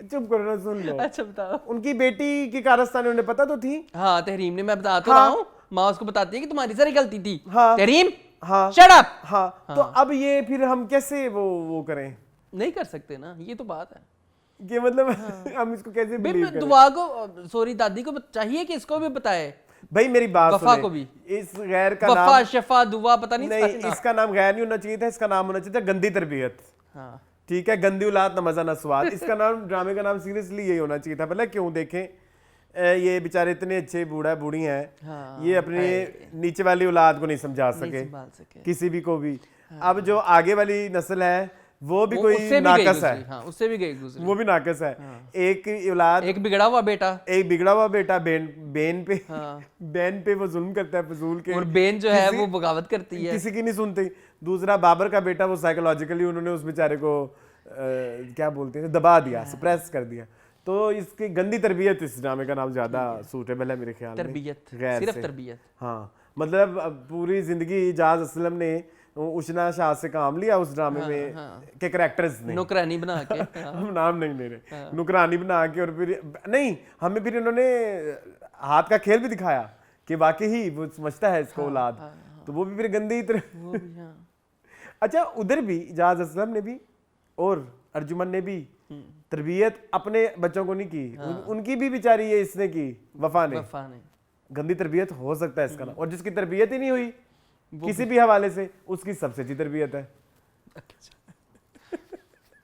चुप करो ना, सुन लो। अच्छा बताओ। उनकी बेटी की कारस्तानी उन्हें पता तो थी। हाँ तहरीम ने, मैं बता तो रहा हूँ, माँ उसको बताती है कि तुम्हारी सारी गलती थी। हाँ तहरीम, हाँ शट अप। हाँ तो अब ये फिर हम कैसे वो करें? नहीं कर सकते ना, ये तो बात है कि मतलब हम इसको कैसे बिलीव करें? दुआ को, सॉरी दादी को चाहिए कि इसको भी बताए। भाई मेरी बात वफा को भी, इस गैर का वफा, नाम शफा, दुआ, पता नहीं, इसका नाम गैर नहीं होना चाहिए था, इसका नाम होना चाहिए था गंदी तरबियत। हाँ ठीक है, गंदी औलाद ना मजा ना स्वाद। इसका नाम, ड्रामे का नाम सीरियसली यही होना चाहिए था। पहले क्यों, देखें ये बेचारे इतने अच्छे बूढ़ा बूढ़ी हैं, ये अपने नीचे वाली औलाद को नहीं समझा सके, किसी भी को भी। अब जो आगे वाली नस्ल है वो भी कोई नाकस है। हाँ, उससे भी गई गुजरी। वो भी नाकस है। एक औलाद, एक बिगड़ा हुआ बेटा बेन पे वो जुल्म करता है फजूल के, और बेन जो है वो बगावत करती है, किसी की नहीं सुनती। दूसरा बाबर का बेटा, वो साइकोलॉजिकली उन्होंने उस बेचारे को क्या बोलते हैं, दबा दिया, सप्रेस कर दिया। तो इसकी गंदी तरबियत, इस ड्रामे का नाम ज्यादा सूटेबल है मेरे ख्याल में। तरबियत, सिर्फ तरबियत। हाँ, मतलब पूरी जिंदगी इजाज असलम ने उशना शाह से काम लिया उस ड्रामे में के कैरेक्टर्स ने, नौकरानी बना के हम नाम नहीं ले रहे, नौकरानी बना के, और फिर नहीं, हमें फिर इन्होंने हाथ का खेल भी दिखाया कि वाकई ही वो समझता है इसको औलाद, तो वो भी फिर गंदी तरह। अच्छा, उधर भी इजाज असलम ने भी और अर्जुमन ने भी तरबियत अपने बच्चों को नहीं की, उनकी भी बेचारी ये इसने की, वफा ने। गंदी तरबियत हो सकता है इसका ना, और जिसकी तरबियत ही नहीं हुई किसी भी हवाले से, उसकी सबसे अच्छी तरबियत है।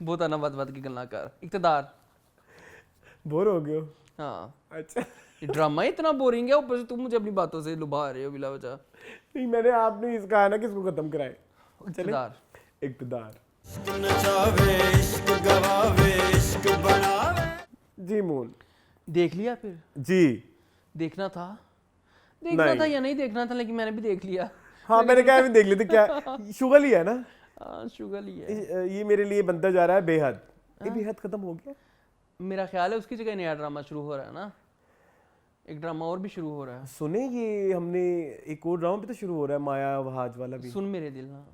बहुत आना बात की गल्ला कर, इक्तदार। बोर हो गए हो? हाँ। अच्छा, ये ड्रामा इतना बोरिंग है, ऊपर से तुम मुझे अपनी बातों से लुभा रहे हो बिला वजह। नहीं, मैंने आपने इस कहा ना कि इसको खत्म कराए। इक्तदार, इक्तदार। जी मून, देख लिया फिर? जी, देखना था या नहीं देखना था, लेकिन मैंने भी देख लिया। हाँ, मैंने क्या भी देख लिया, क्या शुगल ही है ना? हाँ, शुगल ही है। ये मेरे लिए बनता जा रहा है बेहद। ये बेहद खत्म हो गया मेरा ख्याल है, उसकी जगह नया ड्रामा शुरू हो रहा है ना, एक ड्रामा और भी शुरू हो रहा है। सुने, ये हमने एक और ड्रामा भी तो शुरू हो रहा है, माया वहाज वाला भी, सुन मेरे दिल। ना,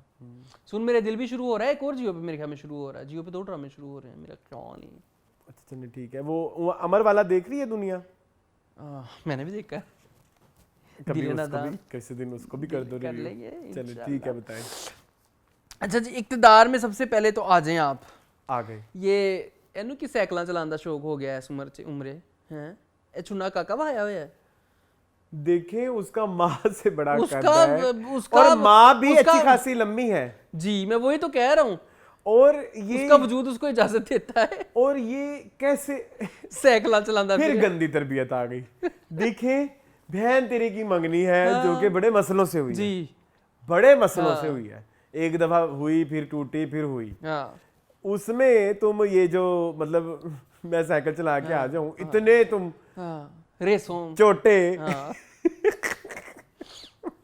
सुन मेरे दिल भी शुरू हो रहा है, एक और जियो पे मेरे ख्याल में शुरू हो रहा है। जियो पे 2 ड्रामे शुरू हो रहे हैं मेरा ख्याल नहीं। अच्छा चलिए ठीक है। वो अमर वाला देख रही है दुनिया? मैंने भी देखा, कभी उसको भी, किसी दिन उसको भी कर दो रिव्यू। चलिए ठीक है, बताएं। अच्छा जी, इक्तदार में सबसे पहले तो आ जाएं आप। आ गए। ये एनू की साइकिल चलाने का शौक हो गया है इस उम्र हैं, ए चुना काका वाया हुआ है। देखें, उसका माँ से बड़ा उसका और माँ भी अच्छी खासी लंबी है जी, मैं वही तो कह रहा हूँ। और ये उसका वजूद उसको इजाजत देता है। और ये कैसे साइकिल चलाता फिर गंदी तरबियत आ गई। देखें, बहन तेरे की मंगनी है जो कि बड़े मसलों से हुई जी, बड़े मसलों से हुई है। एक दफा हुई, फिर टूटी, फिर हुई। उसमें तुम ये जो मतलब मैं साइकिल चला के आ जाऊं, इतने तुम रेसों छोटे,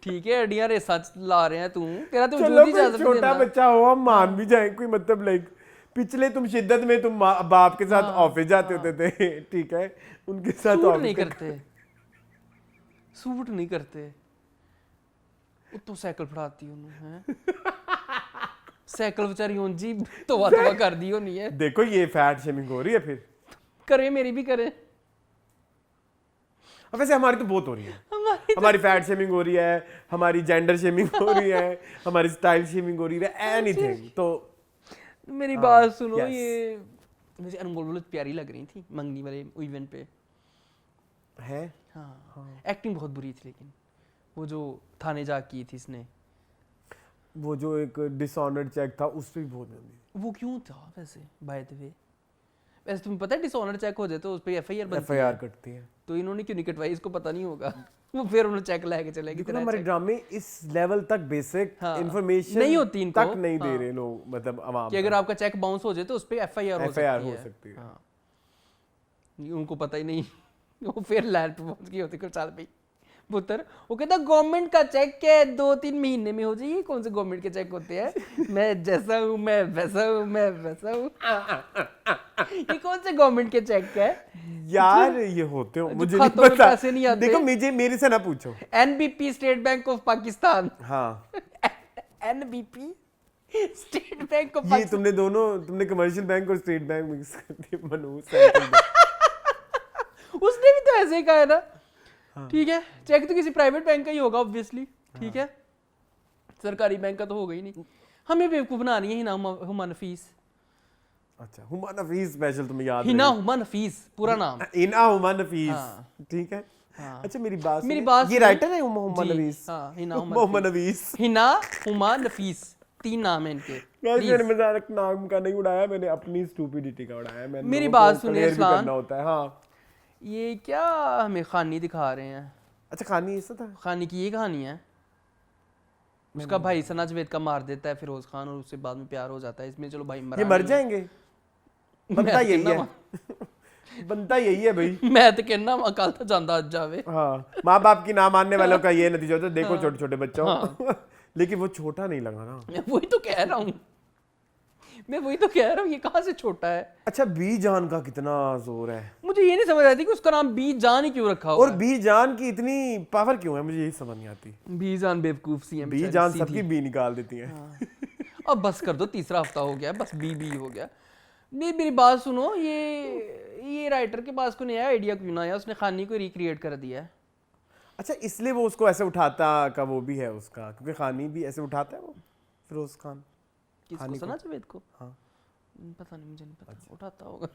ठीक है, अड़ियां रेसा ला रहे हैं तू, तेरा तो वजूद ही इजाजत नहीं देना। छोटा बच्चा हो, हम मान भी जाए, कोई मतलब लाइक पिछले तुम शिद्दत में तुम बाप के साथ ऑफिस जाते होते थे, ठीक है, उनके साथ सूट नहीं करते, सूट नहीं करते, तो साइकिल फड़ाती उन्होंने साइकिल बेचारी हों जी तोबा कर दी होनी है। देखो, ये फैट शेमिंग हो रही है, फिर करे, मेरी भी करे। वैसे हमारी तो बहुत हो रही है, हमारी फैट शेमिंग हो रही है, हमारी जेंडर शेमिंग हो रही है, हमारी स्टाइल शेमिंग हो रही है, एनीथिंग। तो मेरी बात सुनो, ये मुझे अनमोल बहुत प्यारी लग रही थी मंगनी वाले इवेंट पे है। हाँ, एक्टिंग बहुत बुरी थी, लेकिन वो जो थाने जा की थी इसने, वो जो एक डिसऑनर्ड चेक था, उस पे भी बहुत गंदी। वो क्यों था वैसे? बाय द वे, वैसे तुम्हें पता है डिसऑनर चेक हो जाए तो उस पे एफआईआर बनती है। एफआईआर कटती है, तो इन्होंने क्यों नहीं कटवाई, इसको पता नहीं होगा। वो फिर उन्होंने चेक लेके चले गए। हमारे ड्रामे इस लेवल तक बेसिक इंफॉर्मेशन नहीं होती इनको, तक नहीं दे रहे लोग, मतलब आवाम कि अगर आपका चेक बाउंस हो जाए तो उस पे एफआईआर हो सकती है। उनको पता ही नहीं। वो फिर लैंड पे पहुंच गए होते कुछ साल पे पुत्र, वो कहता गवर्नमेंट का चेक क्या है, 2-3 महीने में हो जाए। ये कौन से गवर्नमेंट के चेक होते हैं? मैं जैसा हूँ, मैं वैसा हूँ, मैं वैसा हूँ। ये कौन से गवर्नमेंट के चेक है यार? ये होते हो, मुझे नहीं पता। पैसे नहीं आते। देखो, मेरे से ना पूछो। NBP, state bank of Pakistan. हाँ, एनबीपी, स्टेट बैंक ऑफ ये तुमने कमर्शियल बैंक और स्टेट बैंक मिक्स कर दिया। मनोज उसने भी तो ऐसे ही कहा है ना। ठीक है, चेक तो किसी प्राइवेट बैंक का ही होगा ऑब्वियसली, ठीक है, सरकारी बैंक का तो होगा ही नहीं। हमें बेवकूफ बना रही है हिना हुमा नफीस। अच्छा, हुमा नफीस स्पेशल तुम्हें याद है? हिना हुमा नफीस पूरा नाम, हिना हुमा नफीस, ठीक है। अच्छा, मेरी बात ये राइटर है हुमा नफीस। हां, हिना हुमा नफीस, हिना हुमा नफीस, 3 नाम है इनके। मैंने मजाक नाम का नहीं उड़ाया, मैंने अपनी स्टूपिडिटी का उड़ाया। मैंने मेरी बात सुनिए इस्लाम, करना होता है। हाँ, ये क्या हमें खानी दिखा रहे हैं? अच्छा, खानी ऐसा था? खानी की ये कहानी है। उसका भाई सना जावेद का मार देता है फिरोज खान और उससे बाद में प्यार हो जाता है। इसमें चलो भाई ये मर जाएंगे, बनता यही है बनता यही है भाई। मैं तो कहना अकाल तो जांदा आज जावे। हाँ, माँ बाप की ना मानने वालों का ये नतीजा होता है। देखो छोटे छोटे बच्चों लेकिन वो छोटा नहीं लगा ना। मैं वही तो कह रहा हूँ ये कहाँ से छोटा है। अच्छा, बी जान का कितना जोर है, मुझे ये नहीं समझ आती कि उसका नाम बी जान ही क्यों रखा हुआ और बी जान की इतनी पावर क्यों है, मुझे यही समझ नहीं आती। बी जान बेवकूफ सी है, बी जान सबकी बी निकाल देती है। अब बस कर दो, तीसरा हफ्ता हो गया, बस बी हो गया। नहीं मेरी बात सुनो, ये राइटर के पास को नया आइडिया क्यों ना आया, उसने खानी को रिक्रिएट कर दिया है। अच्छा, इसलिए वो उसको ऐसे उठाता का वो भी है उसका, क्योंकि खानी भी ऐसे उठाता है वो फिरोज खान। किसको, सना जावेद को? हाँ पता नहीं, मुझे नहीं पता। उठाता होगा।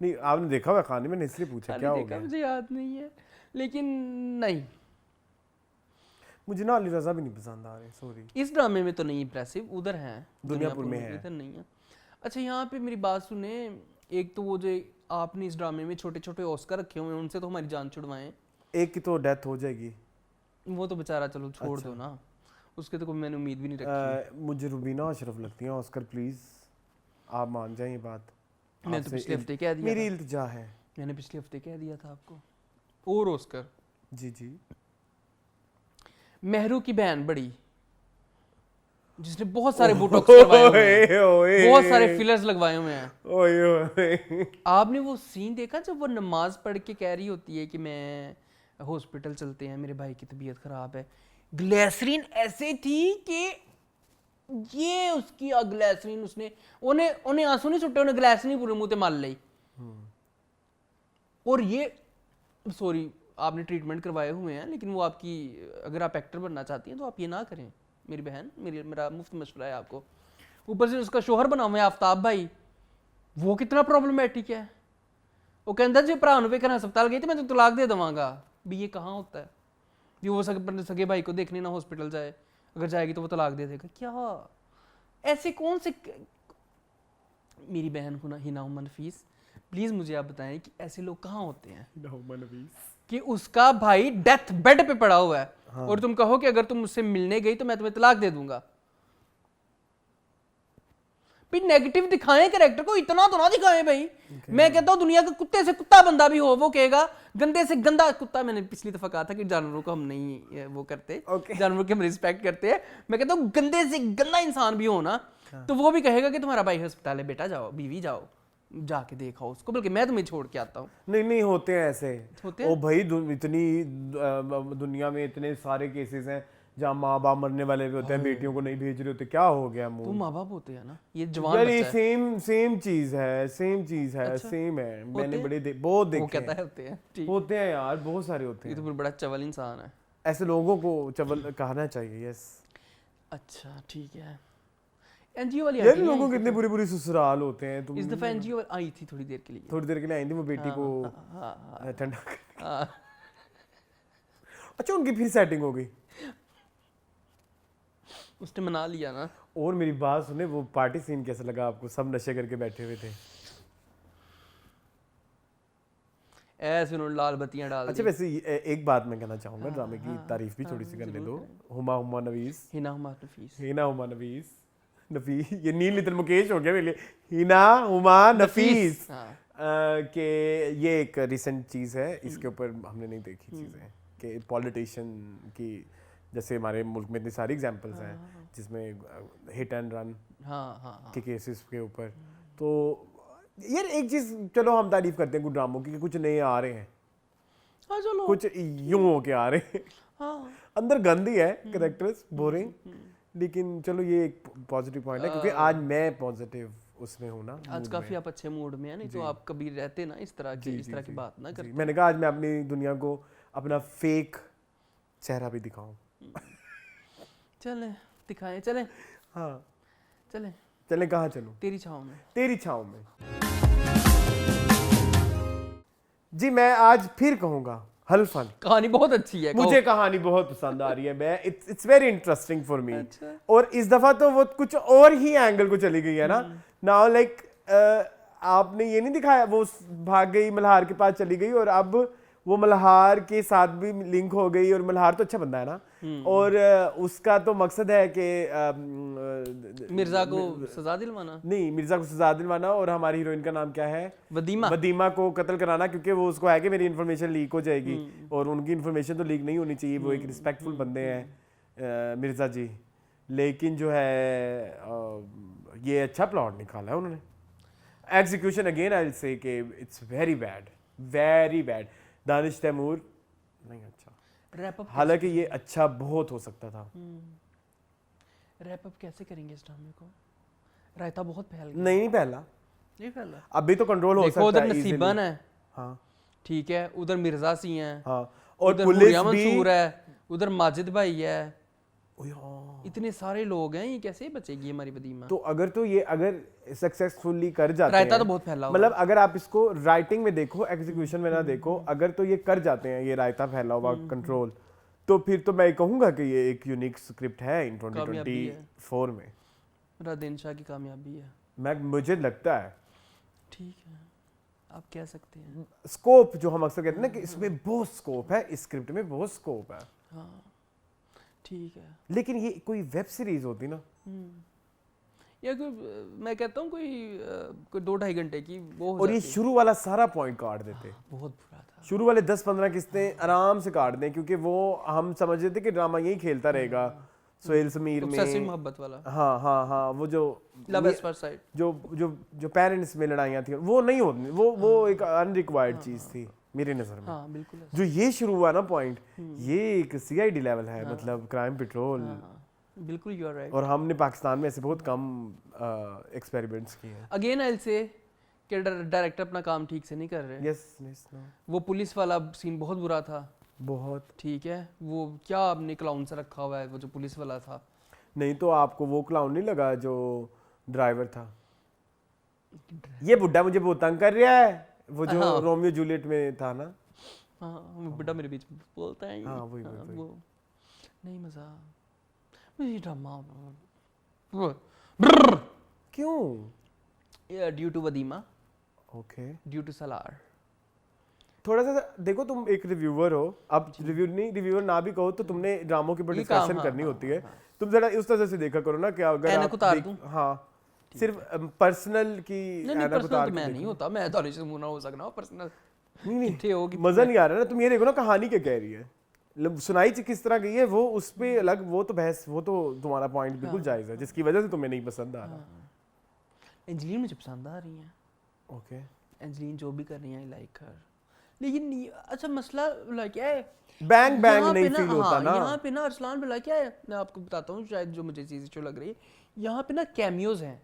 नहीं, आपने देखा हुआ खानी, मैंने इसलिए पूछा क्या हो गया। मुझे याद नहीं है, लेकिन नहीं, मुझे ना अली रजा भी नहीं पसंद आ रहे, सॉरी। इस ड्रामे में तो नहीं इंप्रेसिव, उधर है दुनियापुर में है, इधर नहीं है। अच्छा यहाँ पे मेरी बात सुने, एक तो वो जो आपने इस ड्रामे में छोटे छोटे ऑस्कर रखे हुए हैं, उनसे तो हमारी जान छुड़वाएं। एक की तो डेथ हो जाएगी, वो तो बेचारा चलो छोड़ दो ना, उसके तो कोई मैंने उम्मीद भी नहीं रखी। मुझे रुबीना अशरफ लगती है ऑस्कर, प्लीज आप मान जाएं ये बात। मैंने तो पिछले हफ्ते कह दिया, मेरी इल्तिजा है, मैंने पिछले हफ्ते कह दिया था आपको। और ऑस्कर जी जी, मेहरू की बहन बड़ी, जिसने बहुत सारे बोटॉक्स करवाए हुए हैं, बहुत सारे फिलर्स लगवाए हुए हैं। आपने वो सीन देखा जब वो नमाज पढ़ के कह रही होती है कि मैं हॉस्पिटल चलते हैं, मेरे भाई की तबीयत खराब है। ग्लिसरीन ऐसे थी कि ये उसकी ग्लिसरीन, उसने उन्हें आंसू नहीं छुट्टे, उन्हें ग्लिसरीन पूरे मुंह पे मार ली। और ये सॉरी आपने ट्रीटमेंट करवाए हुए हैं, लेकिन वो आपकी, अगर आप एक्टर बनना चाहती हैं तो आप ये ना करें मेरी बहन, मेरा मुफ्त मशवरा है आपको। ऊपर से उसका शोहर बना हुआ है आफ्ताब भाई, वो कितना प्रॉब्लमेटिक है। वो कहता जी भरा वेखना अस्पताल गई तो मैं तो तलाक दे देवांगा भी। ये कहाँ होता है भी वो सगे भाई को देखने ना हॉस्पिटल जाए, अगर जाएगी तो वो तलाक दे देगा? क्या ऐसे कौन से, मेरी बहन को ना हिना उमन नफीस, प्लीज मुझे आप बताएं कि ऐसे लोग कहाँ होते हैं कि उसका भाई डेथ बेड पे पड़ा हुआ है। हाँ। और तुम कहो कि अगर तुम मुझसे मिलने गई तो मैं तुम्हें तलाक दे दूंगा। भाई नेगेटिव दिखाएं कैरेक्टर को, इतना तो ना दिखाएं भाई। मैं कहता हूं दुनिया के कुत्ते से कुत्ता बंदा भी हो, वो कहेगा गंदे से गंदा कुत्ता। मैंने पिछली दफा कहा था कि जानवरों को हम नहीं वो करते, जानवरों की हम रिस्पेक्ट करते हैं। मैं कहता हूं गंदे से गंदा इंसान भी हो ना, तो वो भी कहेगा कि तुम्हारा भाई अस्पताल है, बेटा जाओ, बीवी जाओ, जाके देखा उसको, बल्कि मैं तुम्हें छोड़ के आता हूँ। नहीं होते हैं ऐसे, होते हैं? ओ भाई इतनी दुनिया में इतने सारे केसेस हैं जहाँ माँ बाप मरने वाले भी होते हैं, बेटियों को नहीं भेज रहे होते। क्या हो गया मुंह, तो माँ बाप होते हैं ना, ये जवान बच्चा है। सेम चीज है, सेम है। मैंने बहुत देखे, वो कहता है होते हैं यार, बहुत सारे होते हैं। ये तो बड़ा चवल इंसान है, ऐसे लोगों को चवल कहना चाहिए। यस, अच्छा ठीक है। एनजीओ वाली यार लोगों के कितने बुरे ससुराल होते हैं। तुम इस दफा एनजीओ आई थी थोड़ी देर के लिए आई थी, वो बेटी को ठंडा। अच्छा, उनकी फिर सेटिंग हो गई, उसने मना लिया ना। और मेरी बात सुने, वो पार्टी सीन कैसा लगा आपको? सब नशे करके बैठे हुए थे, ऐसे उन्होंने लाल बत्तियां डाल दी। अच्छा वैसे एक बात मैं कहना चाहूंगा, ड्रामे की तारीफ भी थोड़ी सी करने दो। हुमा नवीस, हिना हुमा नफीस, ये नील नितिन मुकेश हो गया मेरे लिए। हिना हुमा नफीस के ये एक रिसेंट चीज़ है, इसके ऊपर हमने नहीं देखी चीज़ें कि पॉलिटिशियन की, जैसे हमारे मुल्क में इतनी सारी एग्जांपल्स हैं जिसमें हिट एंड रन के केसेस के ऊपर। तो यार एक चीज़ चलो हम तारीफ करते हैं कुछ ड्रामों की कि कुछ नए आ रहे हैं, चलो कुछ यूं हो के आ रहे हैं। अंदर गंदी है कैरेक्टर्स, बोरिंग, लेकिन चलो ये एक पॉजिटिव पॉइंट है, क्योंकि आज मैं पॉजिटिव उसमें हूँ ना, आज काफी आप अच्छे मूड में हैं। नहीं तो आप कभी रहते ना इस तरह की बात ना करते। मैंने कहा आज मैं अपनी दुनिया को अपना फेक चेहरा भी दिखाऊं। चले दिखाएं, चले हाँ चले कहाँ चलूं? तेरी छाँव में। जी मैं आज फिर कहूँगा हल्फन, कहानी बहुत अच्छी है, मुझे कहानी बहुत पसंद आ रही है। मैं it's very interesting for me. और इस दफा तो वो कुछ और ही एंगल को चली गई है ना। नाउ लाइक आपने ये नहीं दिखाया वो भाग गई मल्हार के पास चली गई, और अब वो मल्हार के साथ भी लिंक हो गई, और मल्हार तो अच्छा बंदा है ना, और उसका तो मकसद है कि मिर्जा को सजा दिलवाना, नहीं, मिर्जा को सजा दिलवाना, और हमारी हीरोइन का नाम क्या है, वदीमा को कत्ल कराना, क्योंकि वो उसको है कि मेरी इन्फॉर्मेशन लीक हो जाएगी, और उनकी इन्फॉर्मेशन तो लीक नहीं होनी चाहिए, वो एक रिस्पेक्टफुल बंदे हैं मिर्जा जी। लेकिन जो है ये अच्छा प्लॉट निकाला है उन्होंने। Execution again I will say कि it's very bad. Danish Taimur नहीं अच्छा, हालांकि ये अच्छा बहुत हो सकता था। रैप अप कैसे करेंगे इस ड्रामे को? रायता बहुत फैल गया। नहीं फैला, अभी तो कंट्रोल हो सकता है। उधर नसीबन है, हाँ ठीक है, उधर मिर्जा सी हैं, हाँ, और उधर पुलिस हुरिया भी, मंसूर है, उधर माजिद भाई है, हाँ। इतने सारे लोग हैं, ये कैसे बचेगी हमारी वदीमा? तो अगर सक्सेसफुली कर जाते रायता हैं, तो बहुत फैला हुआ मतलब अगर आप इसको राइटिंग में देखो, एग्जीक्यूशन में ना देखो, अगर तो ये कर जाते हैं ये रायता फैला हुआ कंट्रोल, तो फिर तो मैं कहूंगा कि ये एक यूनिक स्क्रिप्ट है इन 2024 में। रादेन शाह की कामयाबी है, मुझे लगता है। ठीक है, आप कह सकते हैं। स्कोप जो हम अक्सर कहते हैं ना कि इसमें बहुत स्कोप है, इस स्क्रिप्ट में बहुत स्कोप है। हाँ ठीक है, लेकिन ये कोई वेब सीरीज होती ना, या कोई, मैं कहता हूँ कोई 2-2.5 घंटे की वो हो और ये जाती। शुरू वाला सारा पॉइंट काट देते, बहुत बुरा था। शुरू वाले 10-15 किस्तें आराम से काट दें, क्योंकि वो हम समझ रहे थे कि ड्रामा यही खेलता रहेगा सोहेल समीर में, मोहब्बत वाला, हाँ, वो जो लव एट फर्स्ट साइट, जो पेरेंट्स में लड़ाइयाँ थी, वो नहीं होती, वो एक अनरिक्वायर्ड चीज थी मेरी नजर में। हाँ बिल्कुल। जो ये शुरू हुआ ना पॉइंट, ये एक सीआईडी लेवल है, मतलब क्राइम पेट्रोल। बिल्कुल यू आर राइट। और हमने पाकिस्तान में ऐसे बहुत कम एक्सपेरिमेंट्स किए हैं। अगेन आई विल से कि डायरेक्टर अपना काम ठीक से नहीं कर रहे। यस नो, वो पुलिस वाला सीन बहुत बुरा था, बहुत। ठीक है, वो क्या आपने क्लाउन से रखा हुआ है, वो जो पुलिस वाला था। नहीं तो आपको वो क्लाउन नहीं लगा जो ड्राइवर था? ये बुड्ढा मुझे बहुत तंग कर रहा है, वो जो रोमियो जूलियट में था ना। हाँ, वो बुड्ढा मेरे बीच में बोलता है। हाँ, वही। वो नहीं मजा मुझे ड्रामा। क्यों? Due to Wadima, okay, due to Salar. थोड़ा सा देखो, तुम एक रिव्यूअर हो, अब रिव्यूअर ना भी कहो तो तुमने ड्रामों के ऊपर डिस्कशन करनी होती है। तुम जरा उस तरह से देखा करो ना, क्या अगर आप हाँ सिर्फ पर्सनल की ऐनक उतार तो मैं नहीं होता, मैं दानिश मुना हो सकना हूं पर्सनल। नहीं होगी, मजा नहीं आ रहा ना। तुम ये देखो ना कहानी क्या कह रही है, सुनाई किस तरह गई है, वो उस पे अलग, वो तो बहस, वो तो तुम्हारा पॉइंट बिल्कुल जायज है, जिसकी वजह से तुम्हें नहीं पसंद आ रहा। एंजलिन मुझे पसंद आ रही है, ओके, एंजलिन जो भी कर रही है आई लाइक हर। लेकिन अच्छा मसला लाइक क्या है, बैंग नहीं फील होता ना यहाँ पे ना। अरसलान बिला क्या है, मैं आपको बताता हूँ, शायद जो मुझे चीज़ जो लग रही है, यहाँ पे ना कैमियोज हैं,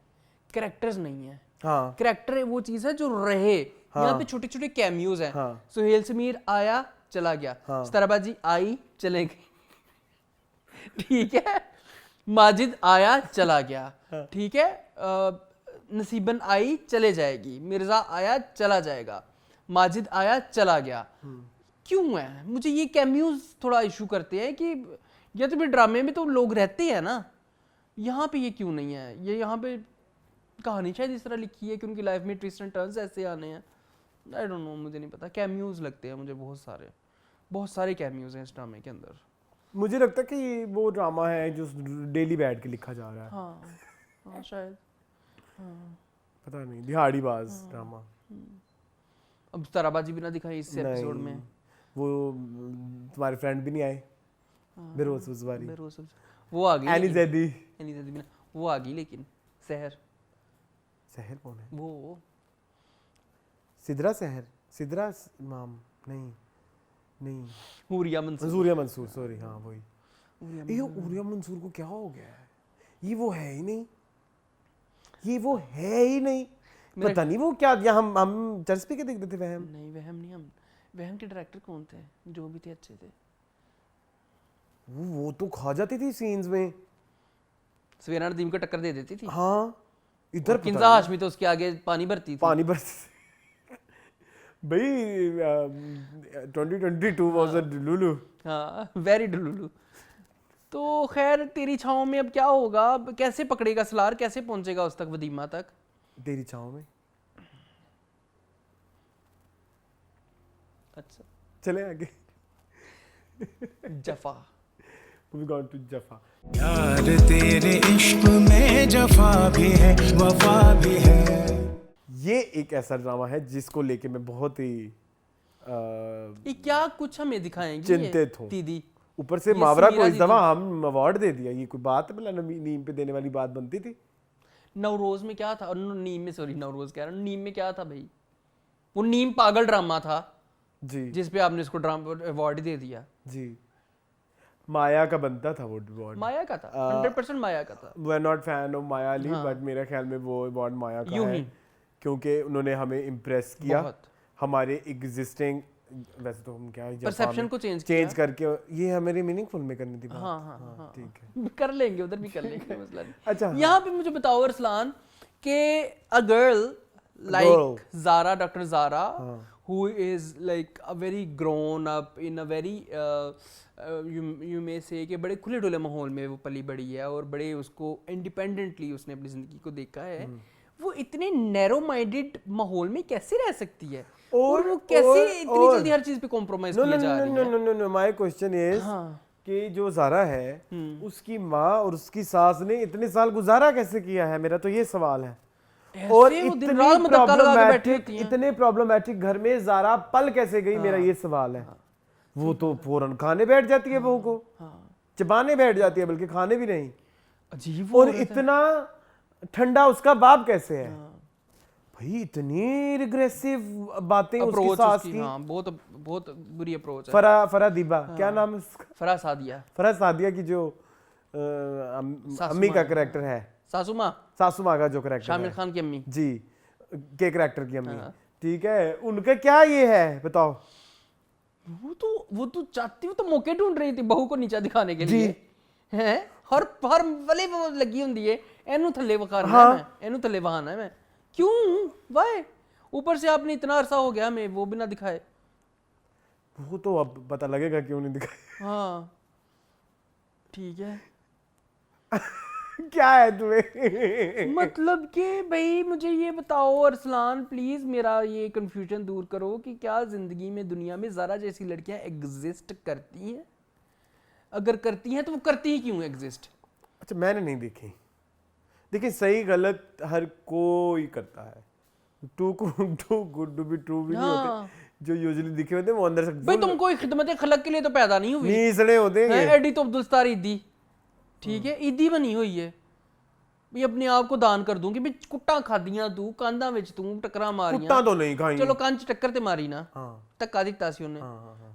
कैरेक्टर्स नहीं है। हाँ, कैरेक्टर वो चीज़ है जो रहे। हाँ, यहाँ पे छोटे छोटे कैमियोज हैं। हाँ, सोहेल समीर आया चला गया, हाँ, सताराबाजी आई चले गई, ठीक है, माजिद आया चला गया, ठीक है, नसीबन आई चले जाएगी, मिर्जा आया चला जाएगा, माजिद आया चला गया। क्यों है? मुझे ये कैमियोज थोड़ा इशू करते हैं कि या तो फिर ड्रामे में तो लोग रहते हैं ना, यहाँ पे ये क्यों नहीं है? ये यहाँ पे कहानी शायद इस तरह लिखी है कि उनकी लाइफ में ट्विस्ट एंड टर्न्स ऐसे आने हैं। आई डोंट नो, मुझे नहीं पता। कैमियोज लगते हैं मुझे, बहुत सारे कैमियोज हैं इस ड्रामे के अंदर। मुझे लगता है कि वो ड्रामा है जो डेली बैठ के लिखा जा रहा है। हाँ शायद, पता नहीं, दिहाड़ीबाज ड्रामा। अब सताराबाजी भी ना दिखाई इस एपिसोड में। वो तुम्हारे फ्रेंड भी नहीं आए, बेरोज उजवारी, वो आ गई, एनी जैदी भी ना, वो आ गई। लेकिन सहर कौन है? वो सिद्रा माम नहीं, हुरिया मंसूर, सॉरी, हाँ वही। ये हुरिया मंसूर को क्या हो गया है? ये वो है ही नहीं, पता नहीं वो क्या। हम चर्च पे क्या देखते थे? वहम नहीं, हम वहम के डायरेक्टर कौन थे? जो भी थे अच्छे थे। वो तो खा जाती थी सीन्स में, सवेरा नदीम को टक्कर दे देती थी। हाँ, इधर किंजा हाशमी तो उसके आगे पानी भरती थी। भाई 2022 वाज अ डुलुलु। हाँ, वेरी डुलुलु। तो खैर, तेरी छाँव में अब क्या होगा? कैसे पकड़ेगा सलार, कैसे पहुंचेगा उस तक, वदीमा तक? तेरी छाँव में। अच्छा, चले आगे। जफा Moving on to जफा। यार तेरे इश्क में जफा भी है वफा भी है। ये एक ऐसा ड्रामा है जिसको लेके मैं बहुत ही ये क्या कुछ हमें दिखाएंगे चिंतित हूँ। दीदी ऊपर से ये मावरा को समीरा इस दीदी- दफा हम अवार्ड दे दिया, ये कोई बात है? मतलब नीम पे देने वाली बात बनती थी। नवरोज में क्या था, और नीम में, सॉरी नवरोज कह रहा हूँ, नीम में क्या था भाई? वो नीम पागल ड्रामा था जी जिस पे आपने इसको ड्रामा अवार्ड दे दिया। जी, माया का बनता था वो अवार्ड। माया का था, 100% माया का था। We are not fan of Maya Ali, but मेरे ख्याल में वो अवार्ड माया का यूं है, ही। क्योंकि उन्होंने हमें इम्प्रेस किया बहुत। हमारे एग्जिस्टिंग, वैसे तो हम क्या Perception को change चेंज करके, ये हमारे मीनिंगफुल में करनी थी बात। हाँ हाँ हाँ ठीक है। कर लेंगे, उधर भी कर लेंगे, मसला नहीं। अच्छा, यहाँ पे मुझे बताओ अरसलान कि a girl like Zara, doctor Zara, who is like a very grown up in a very you may say कि बड़े खुले डुले माहौल में वो पली बड़ी है और बड़े उसको इंडिपेंडेंटली उसने अपनी ज़िंदगी को देखा है, वो इतने नैरो माइंडेड माहौल में कैसे रह सकती है और वो कैसे इतनी जल्दी हर चीज़ पे कॉम्प्रोमाइज़ किए जा रही है? नो, माय क्वेश्चन इज कि जो ज़ारा है उसकी माँ और उसकी सास ने इतने साल गुजारा कैसे किया है, मेरा तो ये सवाल है। और इतने प्रॉब्लमेटिक घर में ज़ारा पल कैसे गई, मेरा ये सवाल है। वो तो फौरन खाने बैठ जाती है बहू को, चबाने बैठ जाती है, बल्कि खाने भी नहीं। अजीब। और इतना ठंडा उसका बाप कैसे है भाई, इतनी रिग्रेसिव बातें उसकी सास की। हाँ, बहुत बहुत बुरी अप्रोच है। फरा दीबा, क्या नाम है उसका? फरा सादिया। फरा सादिया की जो अम्मी का कैरेक्टर है, सासू माँ का जो कैरेक्टर, शामिर खान की अम्मी जी, के कैरेक्टर की अम्मी, ठीक है, उनका क्या ये है बताओ? वो तो चाहती, वो तो मौके ढूंढ रही थी बहू को नीचा दिखाने के लिए, हैं? हर वाले वो लगी हुंदी है, एनू थल्ले वखाना है मैं, एनू थल्ले वहाना है मैं, क्यों वाई? ऊपर से आपने इतना अरसा हो गया हमें वो भी ना दिखाए। वो तो अब पता लगेगा क्यों नहीं दिखाए। हाँ ठीक है। क्या है तुम्हें? मतलब कि भाई मुझे ये बताओ अरसलान प्लीज, मेरा ये कंफ्यूजन दूर करो कि क्या जिंदगी में दुनिया में ज़ारा जैसी लड़कियां एग्जिस्ट करती हैं? अगर करती हैं तो वो करती ही क्यों एग्जिस्ट? अच्छा, मैंने नहीं देखी। देखिए, सही गलत हर कोई करता है, too good to be true भी नहीं होते, जो यूजुअली दिखे होते हैं वो अंदर से भाई तुम कोई खिदमत खलक के लिए तो पैदा नहीं हुई, नीसड़े होते हैं। एडी तो अब्दुल सत्तार ईदी, ठीक है, ईदी बनी हुई है भी अपने आप को दान कर दूंगी भी कुट्टा खादियां तू कांदा विच तू टकरा मारियां, कुट्टा तो नहीं खाई, चलो कंच टक्कर ते मारी ना, धक्का दिता सी उन्हें,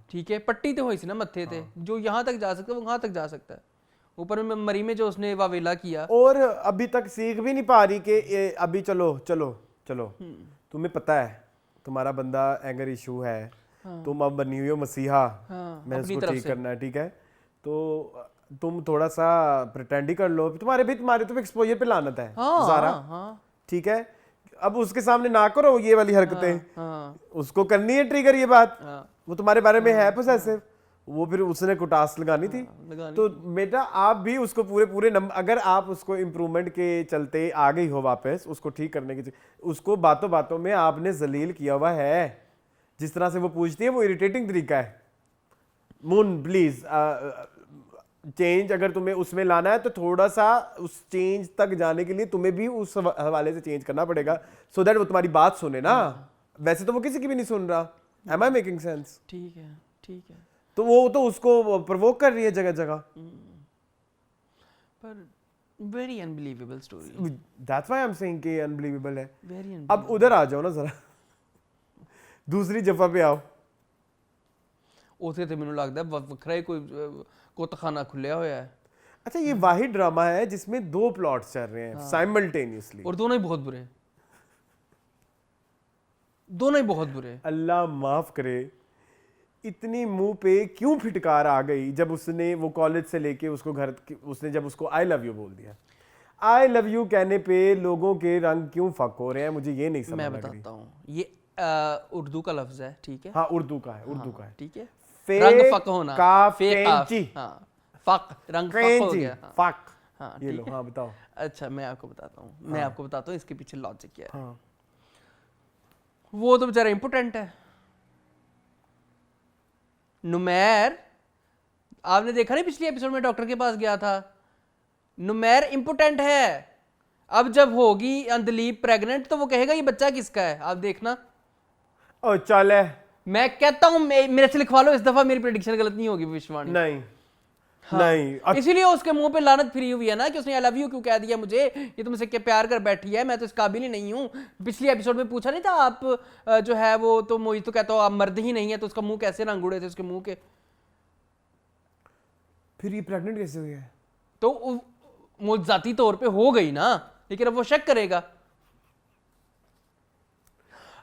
ठीक है, पट्टी ते हुई सी ना मत्थे ते, जो यहाँ तक जा सकता है वो वहां तक जा सकता है, ऊपर में मरी में जो उसने वावेला किया, और अभी तक सीख भी नहीं पा रही कि अभी चलो चलो चलो, तुम्हें पता है तुम्हारा बंदा एंगर इशू है, तुम अब बनी हुई हो मसीहा, मैंने उसको ठीक करना है, ठीक है, तो तुम थोड़ा सा प्रिटेंड ही कर लो, तुम्हारे तुम एक्सपोजर पे लानत है ज़ारा, ठीक है, अब उसके सामने ना करो ये वाली हरकतें, उसको करनी है ट्रिगर ये बात, वो तुम्हारे बारे में है पोसेसिव, वो फिर उसने कुटास लगानी थी, तो बेटा आप भी उसको पूरे नंबर, अगर आप उसको इम्प्रूवमेंट के चलते आ गई हो वापस उसको ठीक करने की, उसको बातों बातों में आपने जलील किया हुआ है, जिस तरह से वो पूछती है वो इरिटेटिंग तरीका है। मून प्लीज चेंज अगर तुम्हें उसमें लाना है तो थोड़ा सा उस चेंज तक जाने के लिए तुम्हें भी उस हवाले से चेंज करना पड़ेगा, सो दैट वो तुम्हारी बात सुने ना, वैसे तो वो किसी की भी नहीं सुन रहा। Am I making sense? ठीक है ठीक है, तो वो तो उसको प्रोवोक कर रही है जगह जगह, पर very unbelievable story, that's why I am saying कि अनबिलीवेबल है। वेरी अब उधर आ जाओ ना जरा, दूसरी जफा पे आओ। उसे तो मैंने लगता है वखरा ही कोई कोतखाना खुलिया होया है। अच्छा, ये वाहिद ड्रामा है जिसमें 2 प्लॉट्स चल रहे हैं साइमल्टेनियसली, और दोनों ही बहुत बुरे हैं, दोनों ही बहुत बुरे हैं। अल्लाह माफ करे, इतनी मुंह पे क्यों फिटकार आ गई जब उसने वो कॉलेज से लेके उसको घर, उसने जब उसको आई लव यू बोल दिया, आई लव यू कहने पे लोगों के रंग क्यों फक हो रहे हैं, मुझे ये नहीं समझ मैं लग रही। बताता हूँ, ये उर्दू का लफ्ज है, ठीक है, हाँ उर्दू का है, उर्दू का है, ठीक है, फे रंग फक होना, काफ फे काफ, कैंची, हाँ, फक रंग फक हो गया, हाँ, फक, हाँ, ये ठीक लो, हाँ बताओ। अच्छा मैं आपको बताता हूँ इसके पीछे लॉजिक क्या है। हाँ, वो तो बेचारा इम्पोर्टेंट है, नुमैर आपने देखा नहीं पिछले एपिसोड में डॉक्टर के पास गया था, नुमैर इम्पोर्टेंट है, अब जब होगी अंधलीप प्रेग्नेंट तो वो कहेगा ये बच्चा किसका है, आप देखना। ओ चल है, मैं कहता हूं मेरे से लिखवा लो, इस दफा मेरी प्रेडिक्शन गलत नहीं होगी विश्वानी। नहीं हाँ। नहीं, इसीलिए उसके मुंह पे लानत फिरी हुई है ना कि उसने आई लव यू क्यों कह दिया मुझे, ये तुमसे क्या प्यार कर बैठी है, मैं तो इस काबिल ही नहीं हूँ। पिछले एपिसोड में पूछा नहीं था आप जो है वो तो मोहित तो कहता हो आप मर्द ही नहीं है, तो उसका मुंह कैसे रंग उड़े थे उसके मुंह के। फिर ये प्रेग्नेंट कैसे हुई है? तो मुजाती तौर पे हो गई ना, लेकिन अब वो शक करेगा।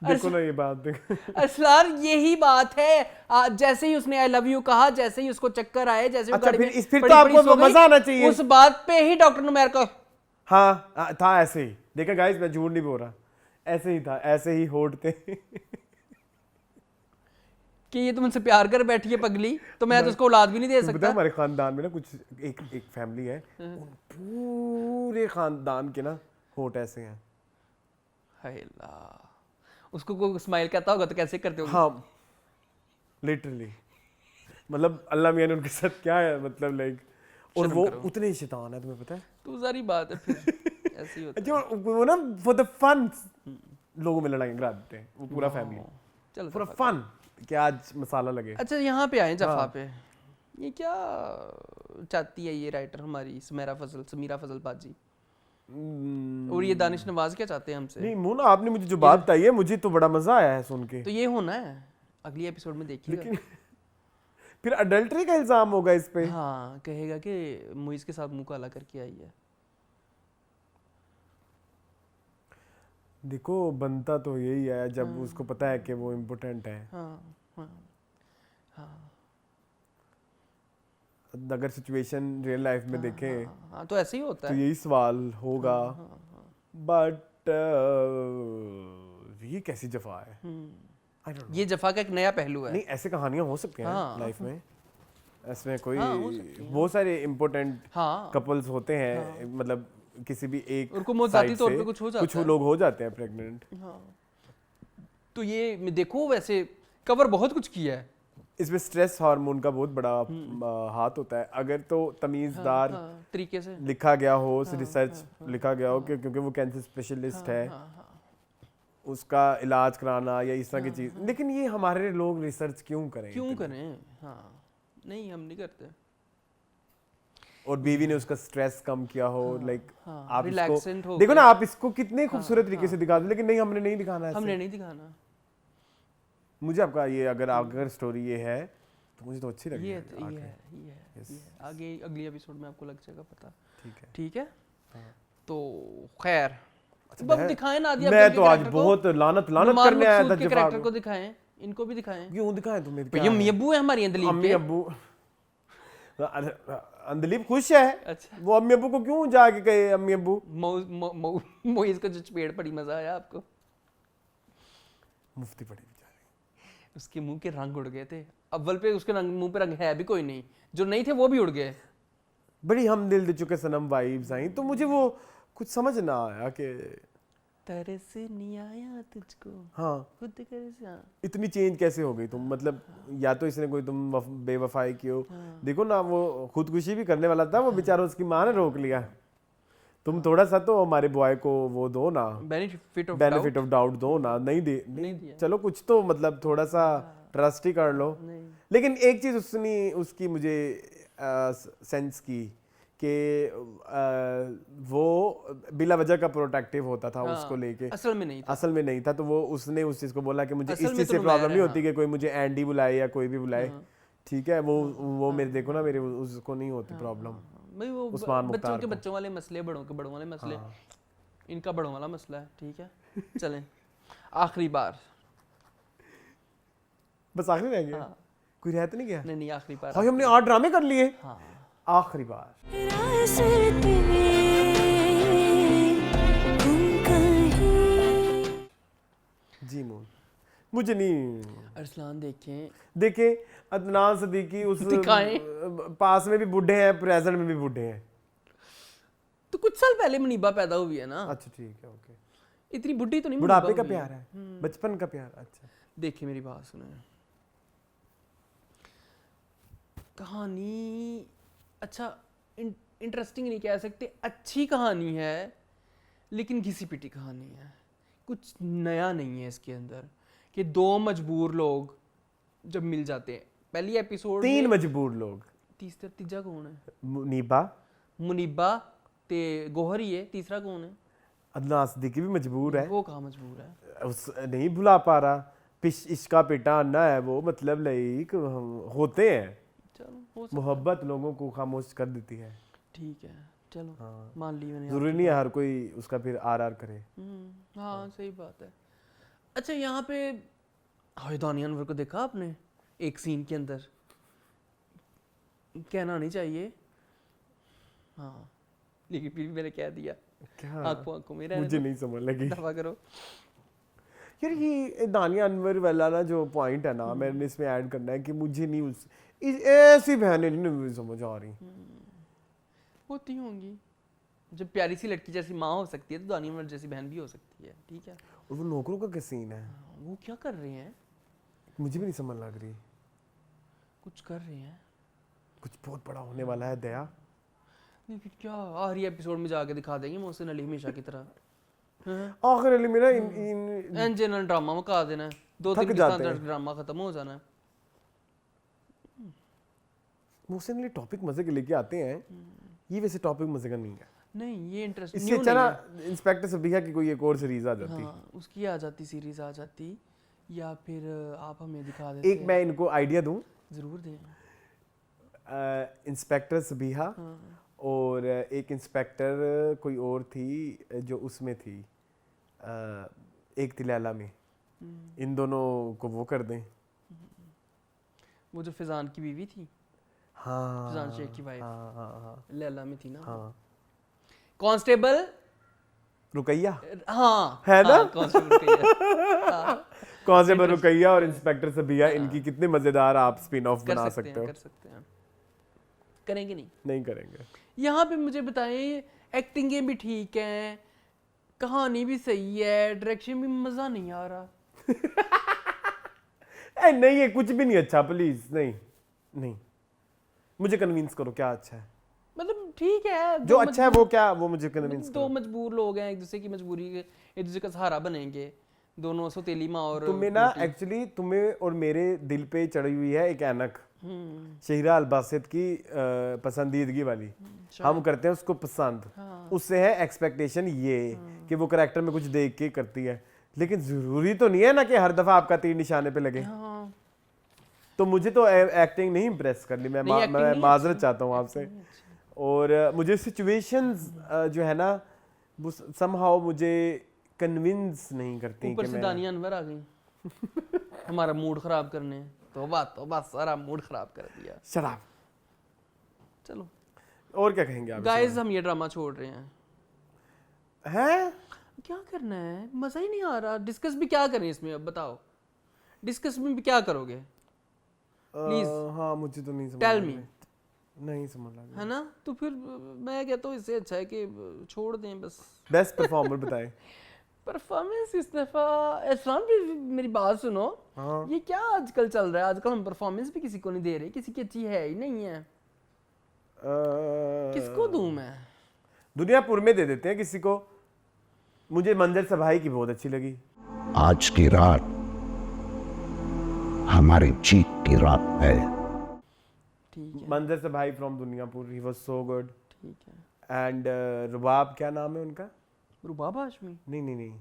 देखो ना ये बात देखो। अरसलान यही बात है, जैसे ही उसने आई लव यू कहा, जैसे ही उसको चक्कर आए, जैसे अच्छा फिर तो आपको मजा आना चाहिए उस बात पे ही डॉक्टर नुमैर का हाँ था ऐसे ही। देखा गाइस, मैं झूठ नहीं बोल रहा, ऐसे ही था, ऐसे ही होठ थे कि ये तुमसे प्यार कर बैठी है पगली, तो मैं तो उसको औलाद भी नहीं दे सकता। हमारे खानदान में ना कुछ एक फैमिली है, उन पूरे खानदान के ना होठ ऐसे हैं। हाय अल्लाह, उसको कोई स्माइल कहता होगा तो कैसे करते होगे? हाँ लिटरली, मतलब अल्लाह मियां ने उनके साथ क्या है, मतलब लाइक, और वो उतने ही शैतान है, तुम्हें पता है? तू सारी बात है फिर ऐसी होता जो वो ना फॉर द फन लोगों में लड़ाई करा देते हैं, वो पूरा फैमिली चलो फॉर फन कि आज मसाला लगे। अच्छा यहाँ पे आए जफा पे, ये क्या चाहती है ये राइटर हमारी समीरा फजल बाजी, और ये दानिश नवाज क्या चाहते हैं हमसे? नहीं मोना, आपने मुझे जो बात बताई है मुझे तो बड़ा मजा आया है सुन के। तो ये होना है अगली एपिसोड में देखिएगा। लेकिन फिर अडल्ट्री का इल्जाम होगा इस पे। हाँ कहेगा कि मुइज के साथ मुंह काला करके आई है। देखो बनता तो यही है जब उसको पता है कि वो इम्पोर्टेंट है। हाँ हाँ हाँ अगर सिचुएशन रियल लाइफ में देखें हाँ, तो ऐसे ही होता तो है। यही सवाल होगा, बट ये कैसी जफा है? I don't know। ये जफा का एक नया पहलू है। नहीं ऐसे कहानियां हो सकती हैं हाँ। लाइफ में, इसमें कोई हाँ, हो सकती हैं। बहुत सारे इम्पोर्टेंट हाँ कपल्स होते हैं, मतलब किसी भी एक उनको मौजाती side तौर से पे कुछ हो जाता कुछ है। लोग हो जाते हैं प्रेग्नेंट। हाँ तो ये देखो वैसे कवर बहुत कुछ किया है इसमें स्ट्रेस हार्मोन का बहुत बड़ा हाथ होता है। अगर तो तमीज़दार तरीके से लिखा गया हो, रिसर्च लिखा गया हो क्योंकि वो कैंसर स्पेशलिस्ट है, उसका इलाज कराना या इस तरह की चीज़, लेकिन ये हमारे लोग रिसर्च क्यों करें? क्यों करें? हाँ नहीं हम नहीं करते। और बीवी ने उसका स्ट्रेस कम किया हो, लाइक आप रिलैक्सेंट इसको हो देखो ना, आप इसको कितने खूबसूरत तरीके से दिखा दो, लेकिन नहीं हमने नहीं दिखाना है। हमने नहीं दिखाना। मुझे आपका ये अगर स्टोरी ये है तो मुझे तो अच्छी लगी। ये आगे अगली एपिसोड में आपको लग जाएगा पता। ठीक है ठीक है। तो खैर अच्छा, अब दिखाएं नादिया मैं तो आज बहुत लानत करने आया था। कैरेक्टर को दिखाएं, इनको भी दिखाएं। क्यों दिखाएं तुम्हें? ये अम्मी अब्बू है हमारी अंदलीप अम्मी के। अब्बू अंदलीप खुश है। अच्छा वो अम्मी अब्बू को क्यों जाके कहे अम्मी अब्बू? मोइज को जो चपेड़ पड़ी, मजा आया आपको? मुफ्ती पड़ी बेचारी, उसके मुंह के रंग उड़ गए थे। अव्वल पे उसके मुंह पे रंग है भी कोई नहीं, जो नहीं थे वो भी उड़ गए। बड़ी हम दिल दे चुके सनम वाइब्स आई, तो मुझे वो कुछ समझ ना आया कि तरस नहीं आया तुझको हाँ खुद कर। हाँ। इतनी चेंज कैसे हो गई तुम? मतलब या तो इसने कोई तुम बेवफाई की हो। देखो ना, वो खुदकुशी भी करने वाला था वो बेचारा, उसकी माँ ने रोक लिया। तुम थोड़ा सा तो हमारे बॉय को वो दो ना, बेनिफिट ऑफ डाउट दो ना। नहीं दिया। चलो कुछ तो मतलब थोड़ा सा ट्रस्ट ही कर लो। लेकिन एक चीज उसकी मुझे सेंस की कि वो बिला वजह का प्रोटेक्टिव होता था उसको लेके। असल में नहीं था। तो वो उसने उस चीज को बोला कि मुझे इस असल में चीज तो से प्रॉब्लम नहीं नुमैर होती कि कोई मुझे एंडी बुलाए या कोई भी बुलाए। ठीक है, वो मेरे देखो ना, मेरे उसको नहीं होती प्रॉब्लम। भाई वो बच्चों के बच्चों वाले मसले, बड़ों के बड़ों वाले मसले, इनका बड़ों वाला मसला है। ठीक है चलें आखिरी बार, बस आखिरी रह गया। कोई रह तो नहीं गया? नहीं आखिरी बार। हाँ हमने 8 ड्रामे कर लिए। हाँ आखिरी बार जी मून मुझे नहीं। अरसलान देखे अदनान सदीकी उस पास में भी बूढ़े हैं, प्रेजेंट में भी बूढ़े हैं। तो कुछ साल पहले मुनीबा पैदा हुई है ना। अच्छा ठीक है, ओके। इतनी बुढ़ी तो नहीं। बुढ़ापे का प्यार है, बचपन का प्यार। अच्छा देखिए मेरी बात सुने, कहानी अच्छा इंटरेस्टिंग नहीं कह सकते, अच्छी कहानी है लेकिन घिसी पिटी कहानी है, कुछ नया नहीं है इसके अंदर कि दो मजबूर लोग जब मिल जाते हैं। पहली एपिसोड 3 मजबूर लोग, तीसरा कौन है? मुनीबा ते गोहर ही है, तीसरा कौन है? अदनान सिद्दीकी भी मजबूर है, वो कहाँ मजबूर है? उस नहीं भुला पा रहा। इश्का पेटा अन्ना है वो, मतलब लाइक होते हैं, चलो हो मोहब्बत लोगों को खामोश कर देती है। ठीक है चलो हाँ। मान ली मैंने। जरूरी नहीं है हर कोई उसका फिर आर करे। हाँ सही बात है। अच्छा यहाँ पे हायदानी अनवर को देखा आपने एक सीन के अंदर? कहना नहीं चाहिए हाँ, लेकिन फिर भी मैंने कह दिया। क्या आंखों में रहने मुझे दो। नहीं समझ लगी दफा करो यार। ये दानिया अनवर वाला ना जो पॉइंट है ना, मैंने इसमें ऐड करना है कि मुझे नहीं ऐसी बहनें नहीं समझ आ रही। होती होंगी, जब प्यारी सी लड़की जैसी माँ हो सकती है तो दानिया अनवर जैसी बहन भी हो सकती है। ठीक है, और वो नौकरों का क्या सीन है, वो क्या कर रहे हैं? मुझे भी नहीं समझ लग रही। कुछ कर रहे हैं, कुछ बहुत बड़ा होने वाला है दया। नहीं फिर क्या आखिरी एपिसोड में जाके दिखा देंगे मोहसिन अली हमेशा की तरह। आखिर अली मेरा इन एंजन ड्रामा में कहा देना है, 2-3 के साथ ड्रामा खत्म हो जाना है। मोहसिन अली टॉपिक मजे के लेके आते हैं, ये वैसे टॉपिक मजे का नहीं है। नहीं ये इंटरेस्टिंग इससे अच्छा ना इंस्पेक्टर सबिहा की कोई एक और सीरीज आ जाती। हाँ, उसकी आ जाती, सीरीज आ जाती, या फिर आप हमें दिखा देते। एक मैं इनको आइडिया दूं, जरूर दें। इंस्पेक्टर सबिहा और एक इंस्पेक्टर कोई और थी जो उसमें थी, एक थी लैला में, इन दोनों को वो कर दें। वो जो फिजान की बीवी थी, हाँ फिजान शेख की वाइफ, हाँ हाँ हाँ लैला में थी ना। हाँ कांस्टेबल रुकैया, हाँ है ना? कांस्टेबल रुकैया। कांस्टेबल रुकैया और इंस्पेक्टर सबिहा, इनकी कितने मजेदार आप स्पिन ऑफ बना सकते हो। कर सकते हैं, करेंगे नहीं करेंगे। यहाँ पे मुझे बताएं, एक्टिंगें भी ठीक हैं, कहानी भी सही है, डायरेक्शन भी मजा नहीं आ रहा। नहीं है कुछ भी नहीं अच्छा, प्लीज नहीं नहीं, मुझे कन्विंस करो क्या अच्छा है। मतलब ठीक है, जो अच्छा है वो क्या, वो मुझे कन्विंस दो मजबूर लोग हैं, एक दूसरे की मजबूरी के एक दूसरे का सहारा बनेंगे, दोनों सौतेली माँ और तुम्हें ना एक्चुअली तुम्हें और मेरे दिल पे चढ़ी हुई है एक ऐनक, शहीरा अलबासित की पसंदीदगी वाली। हम करते हैं उसको पसंद, उससे है एक्सपेक्टेशन ये कि वो करेक्टर में कुछ देख के करती है, लेकिन जरूरी तो नहीं है ना कि हर दफा आपका तीर निशाने पे लगे। तो मुझे तो एक्टिंग नहीं इम्प्रेस कर ली, मैं माजरत चाहता हूँ आपसे। और मुझे सिचुएशंस जो है ना वो समहाउ मुझे कन्विंस नहीं करती। ऊपर से दानिया अनवर आ गई हमारा मूड खराब करने, तो बस सारा मूड खराब कर दिया। शराब। चलो और क्या कहेंगे आप? गाइस हम ये ड्रामा छोड़ रहे हैं। हैं? क्या करना है, मजा ही नहीं आ रहा। डिस्कस भी क्या करें इसमें, अब बताओ डिस्कस में भी क्या करोगे? प्लीज हाँ मुझे तो नहीं समझ टेल मी। नहीं समझ लगा है ना, तो फिर मैं कहता हूँ इससे अच्छा है कि छोड़ दें बस। बेस्ट परफॉर्मर बताएं। परफॉर्मेंस इस दफा इरफान भी, मेरी बात सुनो। हाँ। ये क्या आजकल चल रहा है, आजकल हम परफॉर्मेंस भी किसी को नहीं दे रहे, किसी की अच्छी है ही नहीं है। किसको दूं मैं? दुनियापुर में दे देते हैं किसी को। मुझे मंजर सभाई की बहुत अच्छी लगी। आज की रात हमारी जीत की रात है। ठीक है, Manzar Sehbai from Duniyapur, he was so good. ठीक है। एंड रुबाब, क्या नाम है उनका? रुबाब हाशमी? नहीं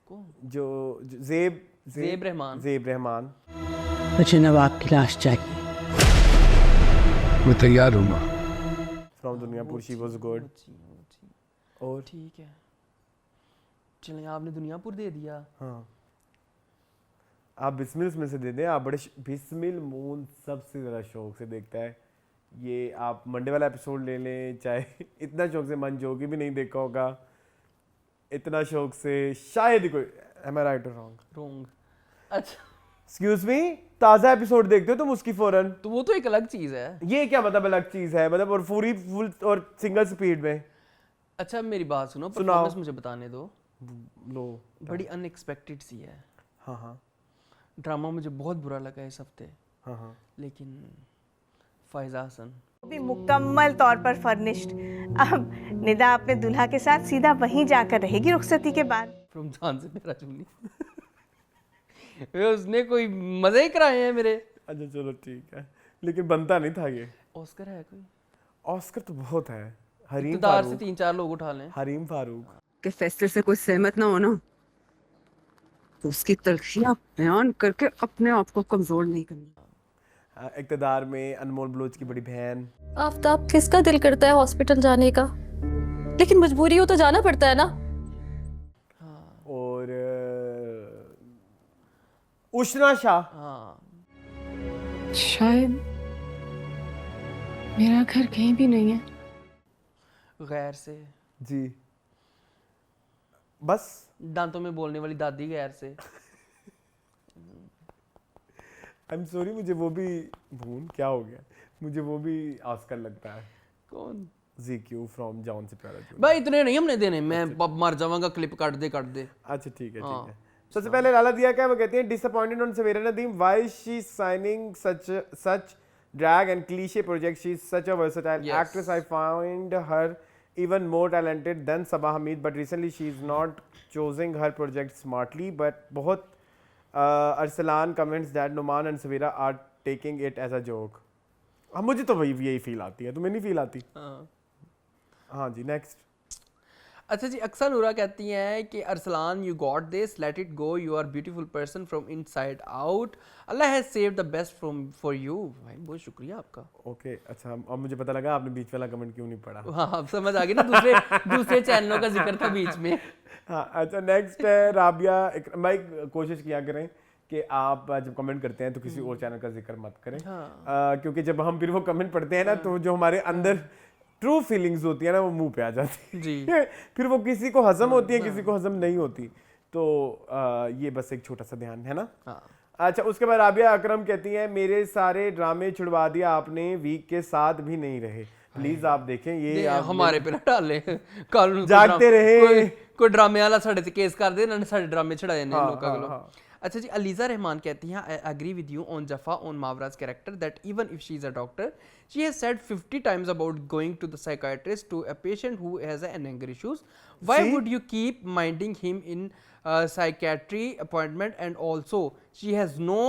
कौन? जो ज़ेब रहमान। मुझे नवाब की लाश चाहिए। मैं तैयार हूँ। From Duniyapur, she was good. और ठीक है, चलें आपने दुनियापुर दे दिया। हाँ आप बिस्मिल में से दे दें। आप बड़े बिस्मिल मून सबसे ज़्यादा शौक से देखता है। ये आप मंडे वाला एपिसोड ले लें, चाहे इतना शौक से मन जोगी भी नहीं देखा होगा, इतना शौक से शायद ही कोई। am I right or wrong? Wrong. अच्छा एक्सक्यूज मी, ताज़ा एपिसोड देखते हो तुम उसकी फौरन? तो वो तो एक अलग चीज़ है। ये क्या मतलब अलग चीज़ है? मतलब और फुल और सिंगल स्पीड में। अच्छा मेरी बात सुनो, परफॉर्मेंस मुझे बताने दो। लो बड़ी अनएक्सपेक्टेड सी है। हाँ। ड्रामा मुझे बहुत बुरा लगा इस हफ्ते, हाँ। लेकिन फायजा हसन भी मुकम्मल तौर पर फर्निश्ड। अब निदा अपने दुल्हा के साथ सीधा वहीं जाकर रहेगी रुखसती के बाद। फ्रॉम जान से मेरा चुन्नी उसने कोई मजे ही कराए हैं मेरे। अच्छा चलो ठीक है, लेकिन बनता नहीं था ये। ऑस्कर है कोई? ऑस्कर तो बहुत है, हरीम इक़्तिदार से फारूक, 3-4 लोग उठा लें। हरीम फारूक। के फैसले से कोई सहमत ना हो ना तो उसकी तलखियां बयान करके अपने आप को कमजोर नहीं करना। इक़्तिदार में अनमोल बलोच की बड़ी बहन। आफ्ताब, किसका दिल करता है हॉस्पिटल जाने का, लेकिन मजबूरी हो तो जाना पड़ता है ना। और उशना शाह। हाँ शायद मेरा घर कहीं भी नहीं है। गैर से जी बस दांतों में बोलने वाली दादी गैर से। आई एम सॉरी, मुझे वो भी भून क्या हो गया, मुझे वो भी ऑस्कर लगता है। कौन? ZQ फ्रॉम जॉन से प्यारा जूनियर। भाई इतने नहीं हमने देने, मैं मर जाऊंगा, क्लिप काट दे। अच्छा ठीक है ठीक है। सबसे पहले लाला दिया क्या वो कहती हैं, disappointed on Savera Nadeem, why she signing such drag and cliche project. She's such a versatile actress. I find her even more talented than Sabah Hamid, but recently she's not choosing her project smartly. But बहुत Arsalan comments that Numan and Savira are taking it as a joke. हाँ मुझे तो वही यही feel आती है, तुम्हें नहीं फील आती? हाँ जी नेक्स्ट। अच्छा जी, अक्सर नूरा कहती हैं कि Arsalan you got this, let it go, you are beautiful person from inside out, Allah has saved the best from for you. भाई बहुत शुक्रिया आपका। ओके अच्छा, अब मुझे पता लगा आपने बीच वाला कमेंट क्यों नहीं पढ़ा। हाँ अब समझ आ गई ना, दूसरे चैनलों का जिक्र था बीच में। हाँ अच्छा नेक्स्ट है राबिया। भाई कोशिश किया करें कि आप जब कमेंट करते हैं तो किसी और चैनल का जिक्र मत करें। क्योंकि जब हम फिर वो कमेंट पढ़ते हैं ना तो जो हमारे अंदर ट्रू फीलिंग्स होती है ना वो मुंह पे आ जाती जी। फिर वो किसी को हजम होती है, किसी को हजम नहीं होती। तो ये बस एक छोटा सा ध्यान है ना। अच्छा उसके बाद राबिया अकरम कहती हैं, मेरे सारे ड्रामे छुड़वा दिया आपने, वीक के साथ भी नहीं रहे, प्लीज आप देखें ये आप हमारे पे ना डाले, कल जागते रहे, कोई ड्रामे वाला साढ़े ते केस कर दे ना, साढ़े ड्रामे छड़ाए ने लोकां कोलों। अच्छा जी, अलीजा रहमान कहती हैं, I agree with you on Jafaa on Mawra's character that even if she is a doctor she has said 50 times about going to the psychiatrist to a patient who has an anger issues. Why would you keep minding him in psychiatry appointment? And also she has no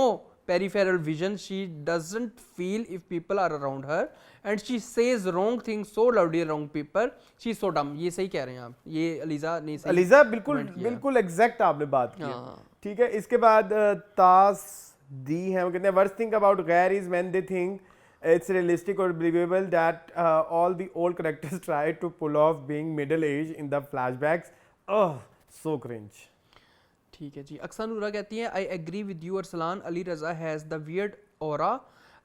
peripheral vision, she doesn't feel if people are around her and she says wrong things so loudly around people, she is so dumb. ये सही कह रहे हैं आप, ये ELISA ने सही, ELISA बिल्कुल एग्जैक्ट आपने बात की। ठीक है इसके बाद तास दी है, वो कहते हैं वर्स्ट थिंग अबाउट गैर is when they think it's realistic or believable that all the old characters try to pull off being middle age in the flashbacks. Oh so cringe. ठीक है जी, अक्सा नूरा कहती है, I agree with you Arsalan, Ali Raza has the weird aura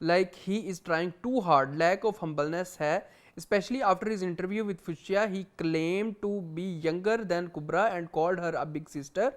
like he is trying too hard, lack of humbleness है, especially after his interview with Fuchsia he claimed to be younger than Kubra and called her a big sister.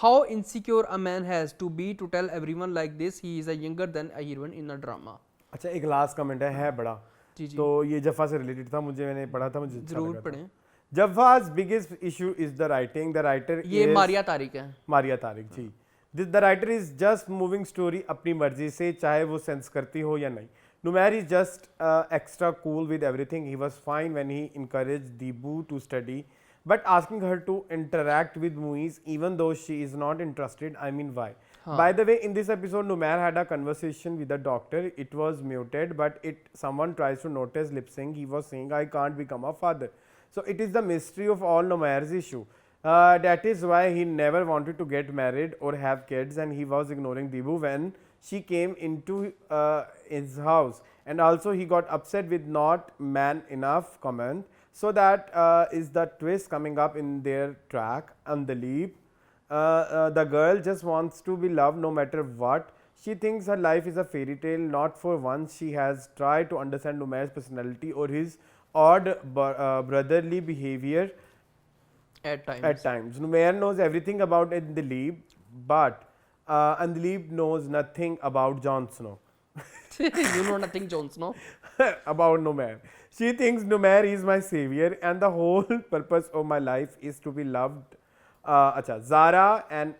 How insecure a man has to be to tell everyone like this he is a younger than a heroine in a drama. अच्छा एक last comment है बड़ा जी जी। तो ये जफ़ा से related था, मैंने पढ़ा था, मुझे जरूर पढ़ें। जफ़ा's biggest issue is the writing. The writer ये मारिया तारिक है। मारिया तारिक जी। The writer is just moving story अपनी मर्जी से, चाहे वो सेंस करती हो या नहीं. Numair is just extra cool with everything. He was fine when he encouraged Deebu to study, but asking her to interact with Muiz even though she is not interested, I mean why? By the way, in this episode, Numair had a conversation with the doctor. It was muted, but someone tries to notice lip sync. He was saying, I can't become a father. So it is the mystery of all Numair's issue. That is why he never wanted to get married or have kids, and he was ignoring Deebu when she came into his house. And also he got upset with not man enough comment. So that is the twist coming up in their track. And the leap. The girl just wants to be loved no matter what. She thinks her life is a fairy tale. Not for once she has tried to understand Numair's personality or his odd brotherly behavior at times. Numair knows everything about Andaleeb, but Andaleeb knows nothing about Jon Snow. You know nothing, Jon Snow. About Numair. She thinks Numair is my savior and the whole purpose of my life is to be loved. Zara, an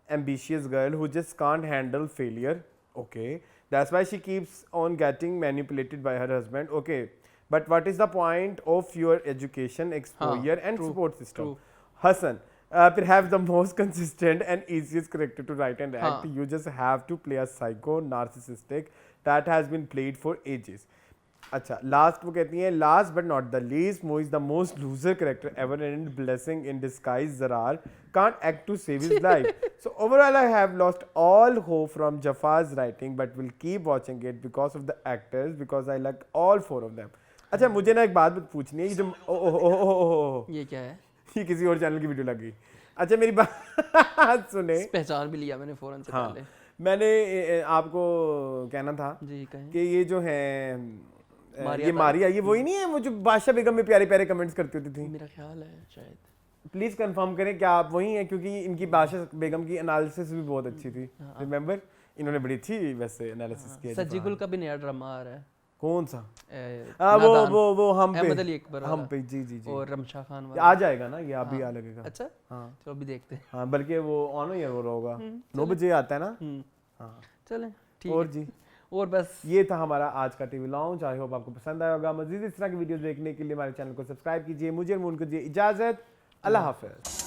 ambitious girl who just can't handle failure. Okay. That's why she keeps on getting manipulated by her husband. Okay, but what is the point of your education, exposure, and support system? Hassan, perhaps the most consistent and easiest character to write and act. You just have to play a psycho, narcissistic that has been played for ages. अच्छा, last वो कहती हैं, last but not the least, Mo is the most loser character ever and blessing in disguise. Zarar can't act to save his life. So overall I have lost all hope from Jafar's writing but will keep watching it because of the actors, because I like all 4 of them. अच्छा, मुझे ना एक बात पूछनी है, ये जो ये क्या है? ये किसी और चैनल की वीडियो लग गई। अच्छा मेरी बात सुने, पहचान भी लिया मैंने फौरन से पहले। मैंने आपको कहना था जी कहें कि ये जो है ये मारिया, ये वही नहीं है वो जो बादशाह बेगम में प्यारे प्यारे कमेंट्स करती होती थी? मेरा ख्याल है शायद। प्लीज कंफर्म करें क्या आप वही हैं, क्योंकि इनकी बादशाह बेगम की एनालिसिस भी बहुत अच्छी थी। रिमेंबर, इन्होंने बड़ी अच्छी वैसे एनालिसिस किया। सज्जीकुल का भी नया ड्रामा आ रहा है। कौन सा? वो हम पे, अहमद अली अकबर हम पे, जी जी जी, और रमशा खान वाला आ जाएगा ना, ये अभी आ लगेगा। अच्छा, हाँ चलो अभी देखते हैं। हाँ, बल्कि वो ऑन ही हो रहा होगा, 9 बजे आता है ना। हाँ चलें, ठीक और है जी, और बस ये था हमारा आज का टीवी लॉन्च। आई होप आपको पसंद आया होगा। मजीद इस तरह की वीडियोस देखने के लिए हमारे चैनल को सब्सक्राइब कीजिए। मुझे और मुन को दीजिए इजाजत। अल्लाह हाफिज़।